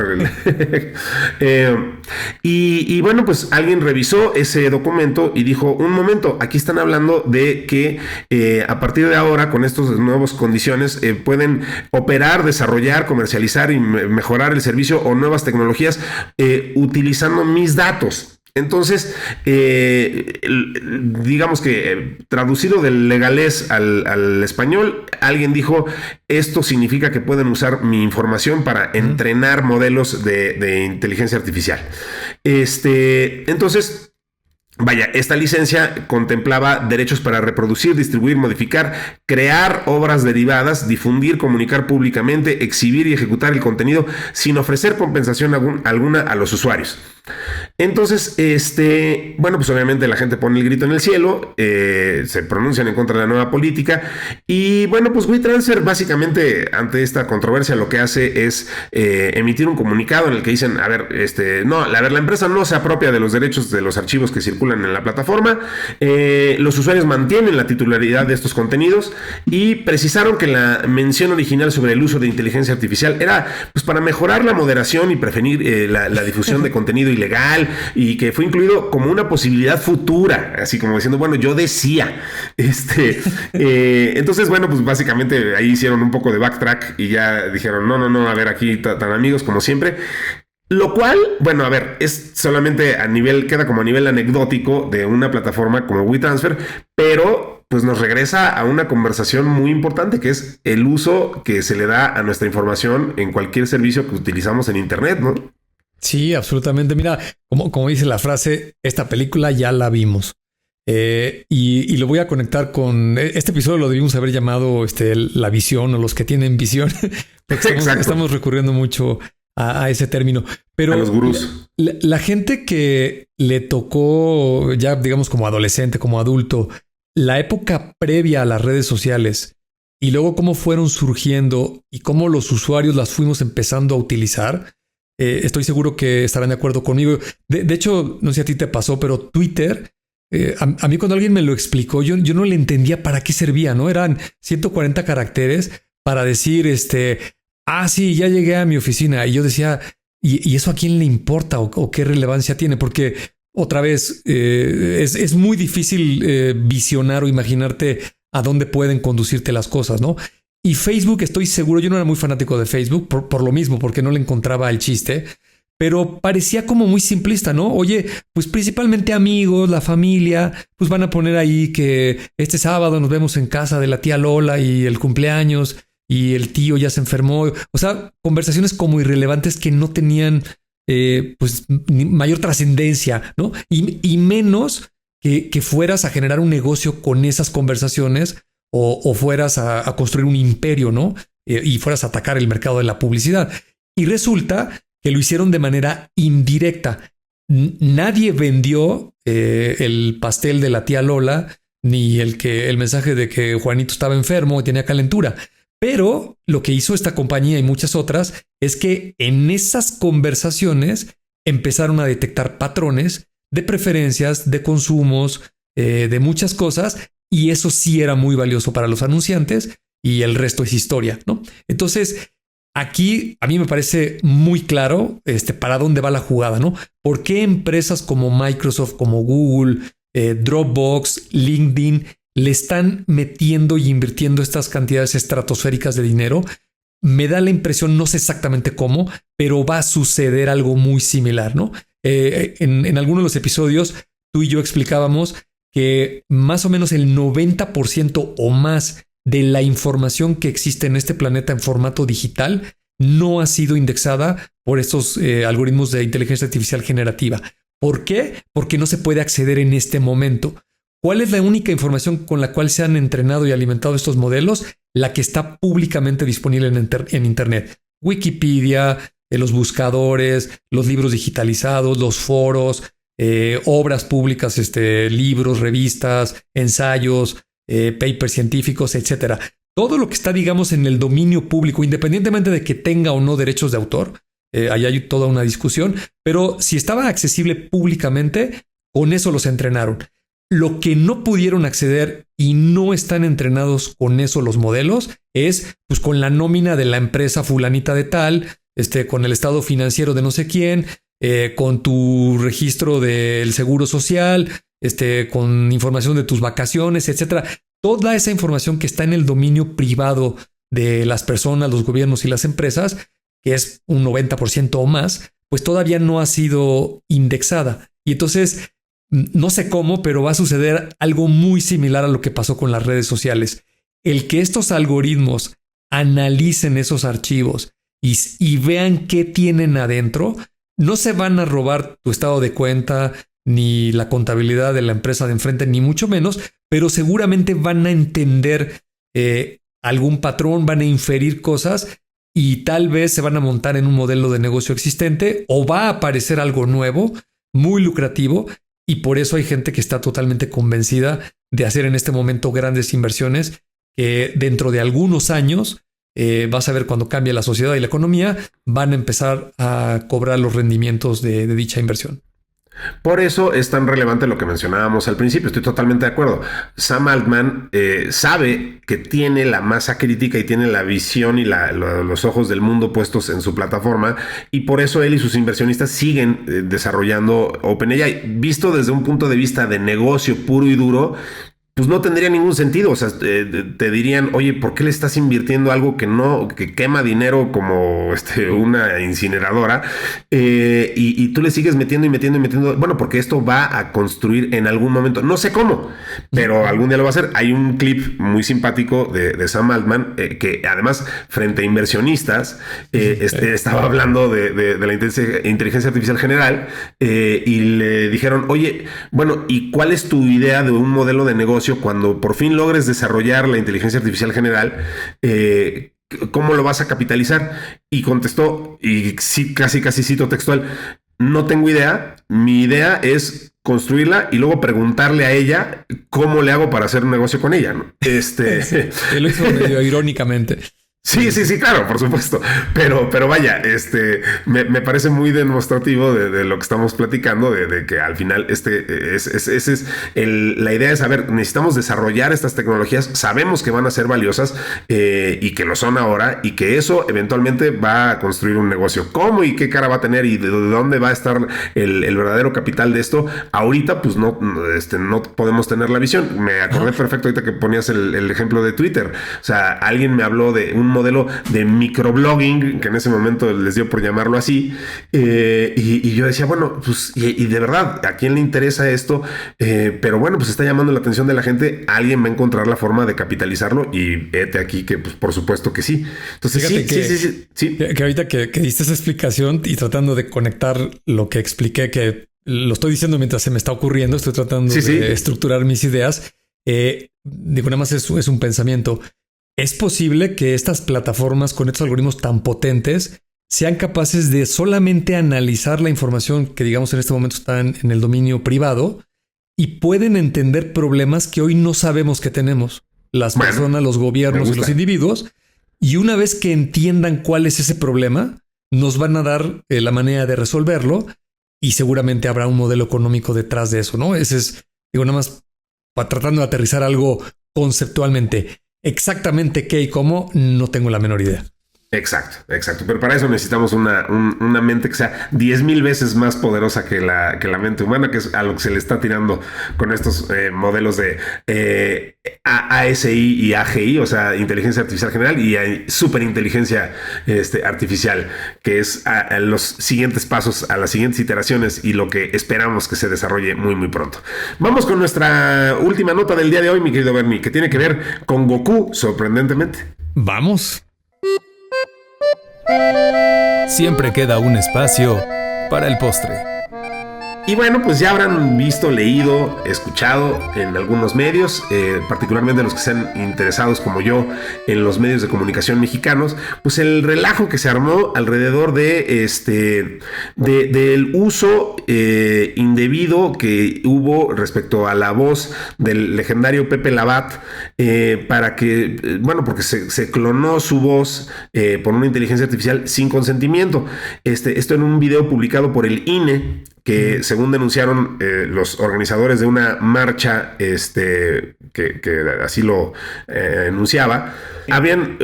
y bueno, pues alguien revisó ese documento y dijo, un momento, aquí están hablando de que a partir de ahora, con estas nuevas condiciones, pueden operar, desarrollar, comercializar y mejorar el servicio o nuevas tecnologías utilizando mis datos. Entonces, digamos que traducido del legalés al español, alguien dijo, esto significa que pueden usar mi información para entrenar modelos de inteligencia artificial. Entonces, vaya, esta licencia contemplaba derechos para reproducir, distribuir, modificar, crear obras derivadas, difundir, comunicar públicamente, exhibir y ejecutar el contenido sin ofrecer compensación alguna a los usuarios. Entonces, bueno, pues obviamente la gente pone el grito en el cielo, se pronuncian en contra de la nueva política y bueno, pues WeTransfer básicamente ante esta controversia lo que hace es emitir un comunicado en el que dicen, a ver, la empresa no se apropia de los derechos de los archivos que circulan en la plataforma, los usuarios mantienen la titularidad de estos contenidos y precisaron que la mención original sobre el uso de inteligencia artificial era pues para mejorar la moderación y prevenir la difusión de contenido ilegal y que fue incluido como una posibilidad futura, así como diciendo, bueno, yo decía, entonces, bueno, pues básicamente ahí hicieron un poco de backtrack y ya dijeron, no, a ver, aquí tan amigos como siempre. Lo cual, bueno, a ver, es solamente queda como a nivel anecdótico de una plataforma como WeTransfer, pero pues nos regresa a una conversación muy importante que es el uso que se le da a nuestra información en cualquier servicio que utilizamos en Internet, ¿no? Sí, absolutamente. Mira, como dice la frase, esta película ya la vimos. Y lo voy a conectar con este episodio. Lo debimos haber llamado la visión o los que tienen visión. Estamos recurriendo mucho a ese término. Pero a los gurús. La gente que le tocó ya, digamos, como adolescente, como adulto, la época previa a las redes sociales y luego cómo fueron surgiendo y cómo los usuarios las fuimos empezando a utilizar. Estoy seguro que estarán de acuerdo conmigo. De hecho, no sé si a ti te pasó, pero Twitter, a mí cuando alguien me lo explicó, yo no le entendía para qué servía, ¿no? Eran 140 caracteres para decir, sí, ya llegué a mi oficina. Y yo decía, ¿y eso a quién le importa o qué relevancia tiene? Porque otra vez, es muy difícil visionar o imaginarte a dónde pueden conducirte las cosas, ¿no? Y Facebook, estoy seguro, yo no era muy fanático de Facebook por lo mismo, porque no le encontraba el chiste, pero parecía como muy simplista, ¿no? Oye, pues principalmente amigos, la familia, pues van a poner ahí que este sábado nos vemos en casa de la tía Lola y el cumpleaños y el tío ya se enfermó. O sea, conversaciones como irrelevantes que no tenían pues mayor trascendencia, ¿no? Y menos que fueras a generar un negocio con esas conversaciones o fueras a construir un imperio, ¿no? Y fueras a atacar el mercado de la publicidad. Y resulta que lo hicieron de manera indirecta. Nadie vendió el pastel de la tía Lola, ni el mensaje de que Juanito estaba enfermo y tenía calentura. Pero lo que hizo esta compañía y muchas otras es que en esas conversaciones empezaron a detectar patrones de preferencias, de consumos, de muchas cosas. Y eso sí era muy valioso para los anunciantes y el resto es historia, ¿no? Entonces, aquí a mí me parece muy claro para dónde va la jugada, ¿no? ¿Por qué empresas como Microsoft, como Google, Dropbox, LinkedIn le están metiendo y invirtiendo estas cantidades estratosféricas de dinero? Me da la impresión, no sé exactamente cómo, pero va a suceder algo muy similar, ¿no? En algunos de los episodios, tú y yo explicábamos que más o menos el 90% o más de la información que existe en este planeta en formato digital no ha sido indexada por estos algoritmos de inteligencia artificial generativa. ¿Por qué? Porque no se puede acceder en este momento. ¿Cuál es la única información con la cual se han entrenado y alimentado estos modelos? La que está públicamente disponible en Internet. Wikipedia, los buscadores, los libros digitalizados, los foros, obras públicas, libros, revistas, ensayos, papers científicos, etcétera. Todo lo que está, digamos, en el dominio público, independientemente de que tenga o no derechos de autor, ahí hay toda una discusión, pero si estaba accesible públicamente, con eso los entrenaron. Lo que no pudieron acceder y no están entrenados con eso los modelos es pues con la nómina de la empresa fulanita de tal, con el estado financiero de no sé quién, con tu registro del seguro social, con información de tus vacaciones, etcétera. Toda esa información que está en el dominio privado de las personas, los gobiernos y las empresas, que es un 90% o más, pues todavía no ha sido indexada. Y entonces, no sé cómo, pero va a suceder algo muy similar a lo que pasó con las redes sociales. El que estos algoritmos analicen esos archivos y vean qué tienen adentro, no se van a robar tu estado de cuenta ni la contabilidad de la empresa de enfrente, ni mucho menos, pero seguramente van a entender algún patrón, van a inferir cosas y tal vez se van a montar en un modelo de negocio existente o va a aparecer algo nuevo, muy lucrativo, y por eso hay gente que está totalmente convencida de hacer en este momento grandes inversiones que dentro de algunos años, vas a ver cuando cambie la sociedad y la economía, van a empezar a cobrar los rendimientos de dicha inversión. Por eso es tan relevante lo que mencionábamos al principio. Estoy totalmente de acuerdo. Sam Altman sabe que tiene la masa crítica y tiene la visión y los ojos del mundo puestos en su plataforma, y por eso él y sus inversionistas siguen desarrollando OpenAI. Visto desde un punto de vista de negocio puro y duro, pues no tendría ningún sentido. O sea, te dirían, oye, ¿por qué le estás invirtiendo algo que quema dinero como una incineradora? Y tú le sigues metiendo y metiendo y metiendo. Bueno, porque esto va a construir en algún momento. No sé cómo, pero algún día lo va a hacer. Hay un clip muy simpático de Sam Altman, que además, frente a inversionistas, estaba hablando de la inteligencia artificial general, y le dijeron, oye, bueno, ¿y cuál es tu idea de un modelo de negocio cuando por fin logres desarrollar la inteligencia artificial general? ¿Cómo lo vas a capitalizar? Y contestó, y sí, casi cito textual: no tengo idea. Mi idea es construirla y luego preguntarle a ella cómo le hago para hacer un negocio con ella, ¿no? Él lo hizo medio irónicamente. Sí, claro, por supuesto. Pero vaya, me parece muy demostrativo de lo que estamos platicando, de que al final la idea es saber, necesitamos desarrollar estas tecnologías, sabemos que van a ser valiosas, y que lo son ahora, y que eso eventualmente va a construir un negocio. ¿Cómo y qué cara va a tener y de dónde va a estar el verdadero capital de esto? Ahorita pues no podemos tener la visión. Me acordé perfecto ahorita que ponías el ejemplo de Twitter. O sea, alguien me habló de un modelo de microblogging, que en ese momento les dio por llamarlo así, y yo decía, bueno, pues y de verdad, ¿a quién le interesa esto? Pero bueno, pues está llamando la atención de la gente, alguien va a encontrar la forma de capitalizarlo, y hete aquí que pues por supuesto que sí. Entonces sí. Que ahorita que diste esa explicación y tratando de conectar lo que expliqué, que lo estoy diciendo mientras se me está ocurriendo, estoy tratando de estructurar mis ideas, digo, nada más es un pensamiento. ¿Es posible que estas plataformas con estos algoritmos tan potentes sean capaces de solamente analizar la información que, digamos, en este momento está en el dominio privado y pueden entender problemas que hoy no sabemos que tenemos? Las personas, los gobiernos y los individuos. Y una vez que entiendan cuál es ese problema, nos van a dar la manera de resolverlo, y seguramente habrá un modelo económico detrás de eso, ¿no? Ese es, digo, nada más tratando de aterrizar algo conceptualmente. Exactamente qué y cómo, no tengo la menor idea. Exacto. Pero para eso necesitamos una mente que sea 10,000 veces más poderosa que la mente humana, que es a lo que se le está tirando con estos modelos de ASI y AGI, o sea, inteligencia artificial general, y superinteligencia artificial, que es a los siguientes pasos, a las siguientes iteraciones, y lo que esperamos que se desarrolle muy, muy pronto. Vamos con nuestra última nota del día de hoy, mi querido Bernie, que tiene que ver con Goku, sorprendentemente. Vamos. Siempre queda un espacio para el postre. Y bueno, pues ya habrán visto, leído, escuchado en algunos medios, particularmente los que sean interesados como yo en los medios de comunicación mexicanos, pues el relajo que se armó alrededor del uso indebido que hubo respecto a la voz del legendario Pepe Labat, para que, bueno, porque se clonó su voz por una inteligencia artificial sin consentimiento. Esto en un video publicado por el INE, que según denunciaron los organizadores de una marcha que así lo enunciaba, habían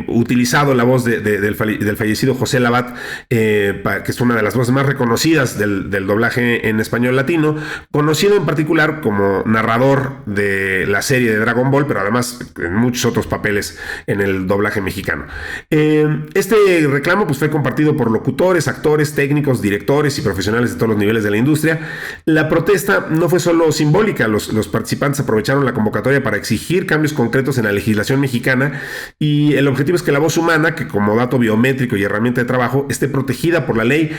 utilizado la voz del fallecido José Labat, que es una de las voces más reconocidas del doblaje en español latino, conocido en particular como narrador de la serie de Dragon Ball, pero además en muchos otros papeles en el doblaje mexicano. Este reclamo pues, fue compartido por locutores, actores, técnicos, directores y profesionales de todos los niveles de la industria. La protesta no fue solo simbólica, los participantes aprovecharon la convocatoria para exigir cambios concretos en la legislación mexicana, y el objetivo es que la voz humana, que como dato biométrico y herramienta de trabajo, esté protegida por la ley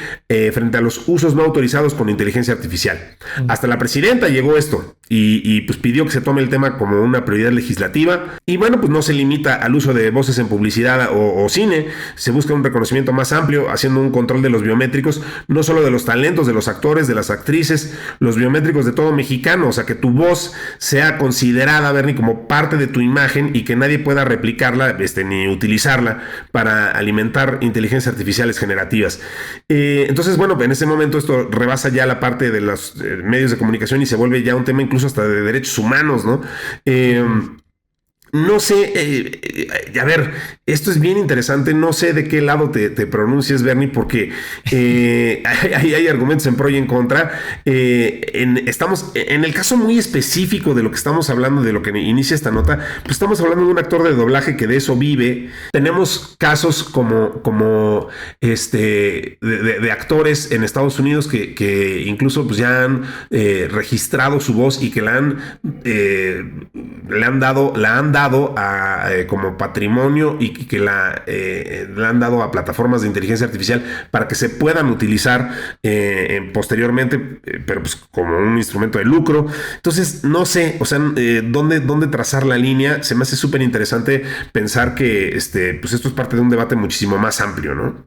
frente a los usos no autorizados con inteligencia artificial. Hasta la presidenta llegó esto y pues pidió que se tome el tema como una prioridad legislativa, y bueno, pues no se limita al uso de voces en publicidad o cine, se busca un reconocimiento más amplio, haciendo un control de los biométricos, no solo de los talentos, de los actores, de las actrices, los biométricos de todo mexicano, o sea, que tu voz sea considerada, Bernie, como parte de tu imagen y que nadie pueda replicarla ni utilizarla para alimentar inteligencias artificiales generativas. Entonces, bueno, en ese momento esto rebasa ya la parte de los medios de comunicación y se vuelve ya un tema incluso hasta de derechos humanos, ¿no? No sé, a ver, esto es bien interesante, no sé de qué lado te pronuncies, Bernie, porque hay argumentos en pro y en contra. Estamos en el caso muy específico de lo que estamos hablando, de lo que inicia esta nota, pues estamos hablando de un actor de doblaje que de eso vive. Tenemos casos como de actores en Estados Unidos que incluso pues ya han registrado su voz y que la han dado como patrimonio y que la han dado a plataformas de inteligencia artificial para que se puedan utilizar posteriormente, pero pues como un instrumento de lucro. Entonces, no sé, o sea, ¿dónde trazar la línea? Se me hace súper interesante pensar que pues esto es parte de un debate muchísimo más amplio, ¿no?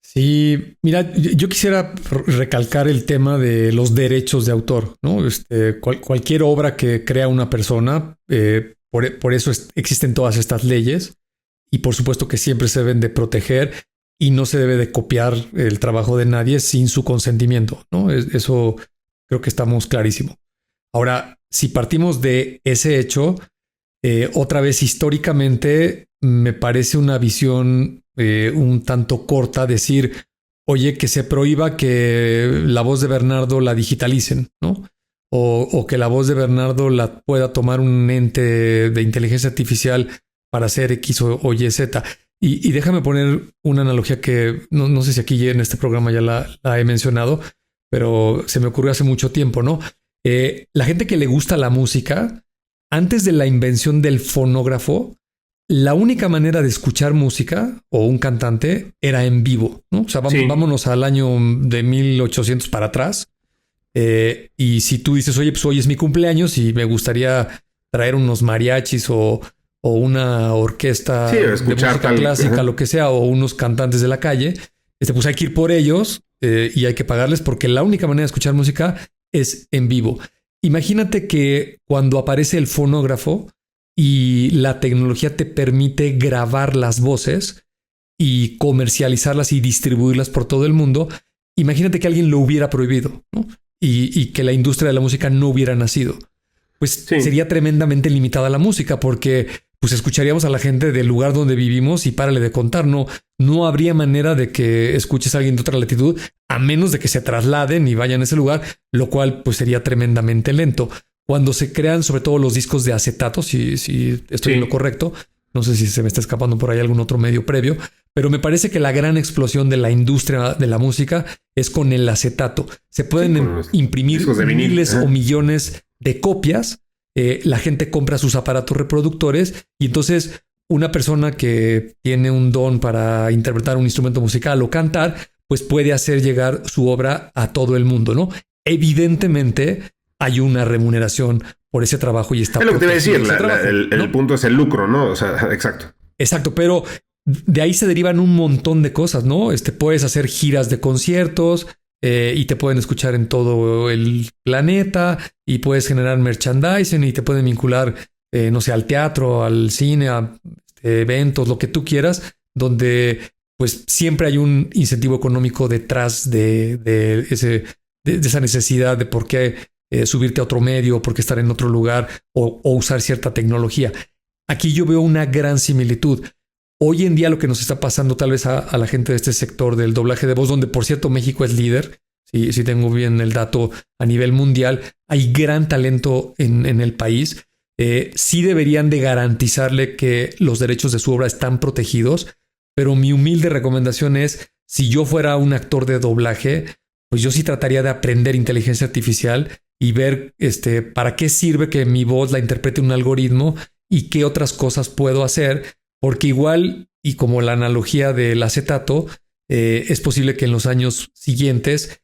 Sí, mira, yo quisiera recalcar el tema de los derechos de autor, ¿no? Cualquier obra que crea una persona, por eso existen todas estas leyes, y por supuesto que siempre se deben de proteger y no se debe de copiar el trabajo de nadie sin su consentimiento, ¿no? Eso creo que estamos clarísimo. Ahora, si partimos de ese hecho, otra vez históricamente me parece una visión un tanto corta decir, oye, que se prohíba que la voz de Bernardo la digitalicen, ¿no? O que la voz de Bernardo la pueda tomar un ente de inteligencia artificial para hacer X o Y, Z. Y déjame poner una analogía que no sé si aquí en este programa ya la he mencionado, pero se me ocurrió hace mucho tiempo, ¿no? La gente que le gusta la música, antes de la invención del fonógrafo, la única manera de escuchar música o un cantante era en vivo, ¿no? O sea, vámonos al año de 1800 para atrás. Y si tú dices, oye, pues hoy es mi cumpleaños y me gustaría traer unos mariachis o una orquesta de música clásica, lo que sea, o unos cantantes de la calle, pues hay que ir por ellos y hay que pagarles porque la única manera de escuchar música es en vivo. Imagínate que cuando aparece el fonógrafo y la tecnología te permite grabar las voces y comercializarlas y distribuirlas por todo el mundo, imagínate que alguien lo hubiera prohibido, ¿no? Y que la industria de la música no hubiera nacido. Pues sería tremendamente limitada la música porque pues escucharíamos a la gente del lugar donde vivimos y párale de contar. No habría manera de que escuches a alguien de otra latitud a menos de que se trasladen y vayan a ese lugar, lo cual pues sería tremendamente lento. Cuando se crean sobre todo los discos de acetato, si estoy en lo correcto, no sé si se me está escapando por ahí algún otro medio previo, pero me parece que la gran explosión de la industria de la música es con el acetato. Se pueden imprimir miles o millones de copias. La gente compra sus aparatos reproductores y entonces una persona que tiene un don para interpretar un instrumento musical o cantar, pues puede hacer llegar su obra a todo el mundo, ¿no? Evidentemente hay una remuneración por ese trabajo y está... Es lo que te iba a decir, el punto es el lucro, ¿no? O sea, exacto. Exacto, pero de ahí se derivan un montón de cosas, ¿no? Puedes hacer giras de conciertos y te pueden escuchar en todo el planeta y puedes generar merchandising y te pueden vincular, no sé, al teatro, al cine, a eventos, lo que tú quieras, donde pues siempre hay un incentivo económico detrás de esa necesidad de por qué subirte a otro medio, por qué estar en otro lugar o usar cierta tecnología. Aquí yo veo una gran similitud. Hoy en día lo que nos está pasando tal vez a la gente de este sector del doblaje de voz, donde por cierto México es líder, si tengo bien el dato a nivel mundial, hay gran talento en el país. Sí deberían de garantizarle que los derechos de su obra están protegidos, pero mi humilde recomendación es, si yo fuera un actor de doblaje, pues yo sí trataría de aprender inteligencia artificial y ver para qué sirve que mi voz la interprete un algoritmo y qué otras cosas puedo hacer, porque igual, y como la analogía del acetato, es posible que en los años siguientes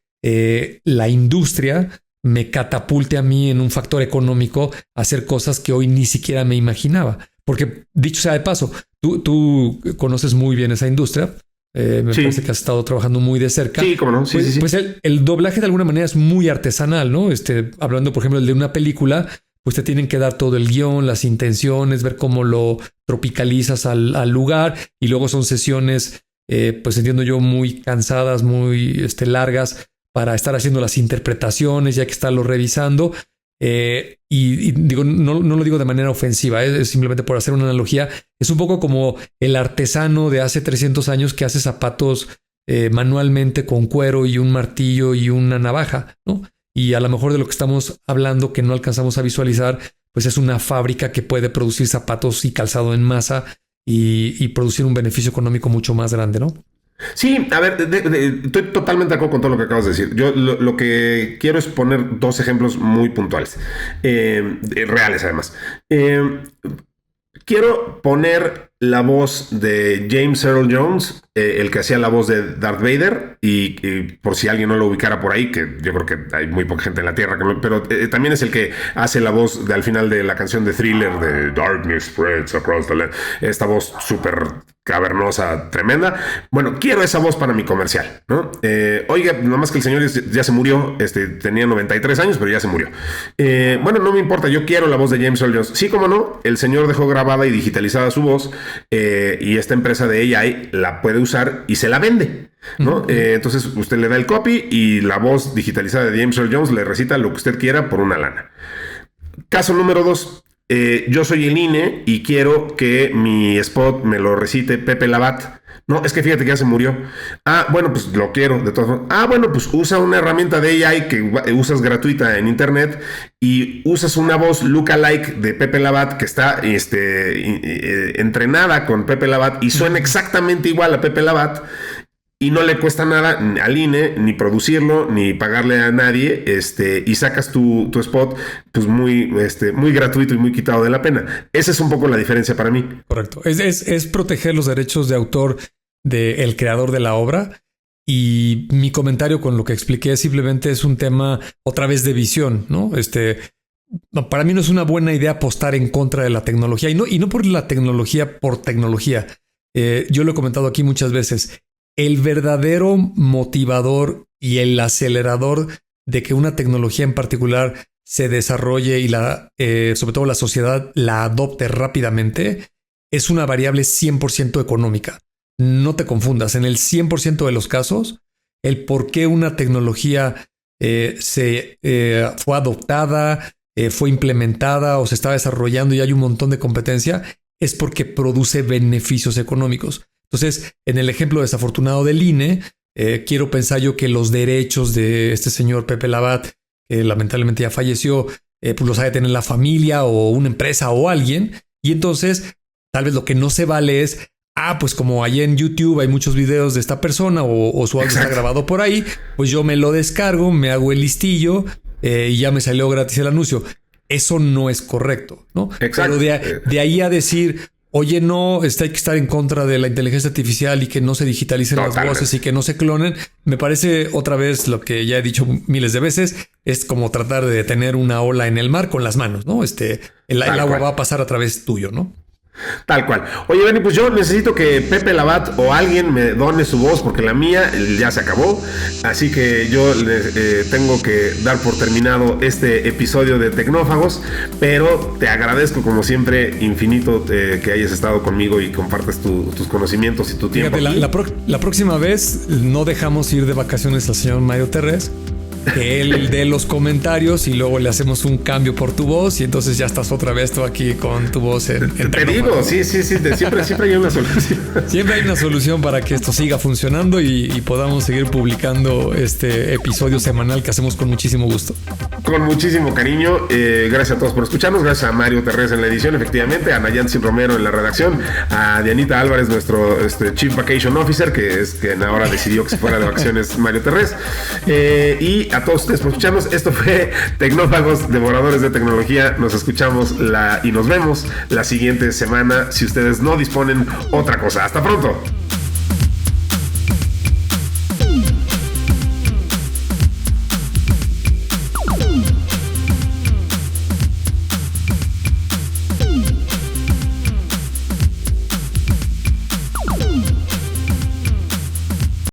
la industria me catapulte a mí en un factor económico a hacer cosas que hoy ni siquiera me imaginaba. Porque, dicho sea de paso, tú conoces muy bien esa industria. Me parece que has estado trabajando muy de cerca. Sí, cómo no. Sí, pues, sí. Pues el doblaje de alguna manera es muy artesanal, ¿no? Hablando, por ejemplo, de una película, pues te tienen que dar todo el guión, las intenciones, ver cómo lo tropicalizas al lugar. Y luego son sesiones, pues entiendo yo, muy cansadas, muy largas, para estar haciendo las interpretaciones, ya que estarlo revisando. Y digo, no lo digo de manera ofensiva, es simplemente por hacer una analogía. Es un poco como el artesano de hace 300 años que hace zapatos manualmente con cuero y un martillo y una navaja, ¿no? Y a lo mejor de lo que estamos hablando, que no alcanzamos a visualizar, pues es una fábrica que puede producir zapatos y calzado en masa y producir un beneficio económico mucho más grande, ¿no? Sí, a ver, estoy totalmente de acuerdo con todo lo que acabas de decir. Yo lo que quiero es poner dos ejemplos muy puntuales, reales además. Quiero poner la voz de James Earl Jones, el que hacía la voz de Darth Vader, y por si alguien no lo ubicara por ahí, que yo creo que hay muy poca gente en la Tierra, pero también es el que hace la voz al final de la canción de Thriller de Darkness Spreads Across the Land, esta voz súper cavernosa, tremenda. Bueno, quiero esa voz para mi comercial, ¿no? Oiga, nomás que el señor ya se murió, tenía 93 años, pero ya se murió. Bueno, no me importa, yo quiero la voz de James Earl Jones. Sí, como no, el señor dejó grabada y digitalizada su voz, y esta empresa de AI la puede usar y se la vende, ¿no? Entonces usted le da el copy y la voz digitalizada de James Earl Jones le recita lo que usted quiera por una lana. Caso número 2. Yo soy el INE y quiero que mi spot me lo recite Pepe Labat. No, es que fíjate que ya se murió. Ah, bueno, pues lo quiero de todas formas. Ah, bueno, pues usa una herramienta de AI que usas gratuita en internet y usas una voz lookalike de Pepe Labat que está entrenada con Pepe Labat y suena exactamente igual a Pepe Labat. Y no le cuesta nada al INE ni producirlo ni pagarle a nadie, y sacas tu spot pues muy gratuito y muy quitado de la pena. Esa es un poco la diferencia para mí. Correcto. Es proteger los derechos de autor del creador de la obra. Y mi comentario con lo que expliqué simplemente es un tema otra vez de visión, ¿no? Para mí no es una buena idea apostar en contra de la tecnología y no por la tecnología por tecnología. Yo lo he comentado aquí muchas veces. El verdadero motivador y el acelerador de que una tecnología en particular se desarrolle y sobre todo la sociedad la adopte rápidamente es una variable 100% económica. No te confundas, en el 100% de los casos, el por qué una tecnología fue adoptada, fue implementada o se está desarrollando y hay un montón de competencia es porque produce beneficios económicos. Entonces, en el ejemplo desafortunado del INE, quiero pensar yo que los derechos de este señor Pepe Labat, que lamentablemente ya falleció, pues los ha de tener la familia o una empresa o alguien. Y entonces, tal vez lo que no se vale es, pues como allá en YouTube hay muchos videos de esta persona o su audio está grabado por ahí, pues yo me lo descargo, me hago el listillo y ya me salió gratis el anuncio. Eso no es correcto, ¿no? Exacto. Pero de ahí a decir... Oye, no, hay que estar en contra de la inteligencia artificial y que no se digitalicen las voces y que no se clonen. Me parece otra vez lo que ya he dicho miles de veces, es como tratar de tener una ola en el mar con las manos, ¿no? El agua va a pasar a través tuyo, ¿no? Tal cual. Oye, Benny, pues yo necesito que Pepe Labat o alguien me done su voz porque la mía ya se acabó. Así que yo tengo que dar por terminado este episodio de Tecnófagos. Pero te agradezco como siempre infinito que hayas estado conmigo y compartas tus conocimientos y tu tiempo. Fíjate, la próxima vez no dejamos ir de vacaciones al señor Mario Terrés. Que él dé los comentarios y luego le hacemos un cambio por tu voz y entonces ya estás otra vez tú aquí con tu voz en Te digo, sí, siempre hay una solución. Siempre hay una solución para que esto siga funcionando y podamos seguir publicando este episodio semanal que hacemos con muchísimo gusto. Con muchísimo cariño. Gracias a todos por escucharnos. Gracias a Mario Terrés en la edición, efectivamente, a Nayansi Romero en la redacción, a Dianita Álvarez, nuestro Chief Vacation Officer, que es quien ahora decidió que se fuera de vacaciones Mario Terrés, y a todos ustedes por escucharnos. Esto fue Tecnófagos, devoradores de tecnología. Nos escuchamos y nos vemos la siguiente semana si ustedes no disponen otra cosa. Hasta pronto.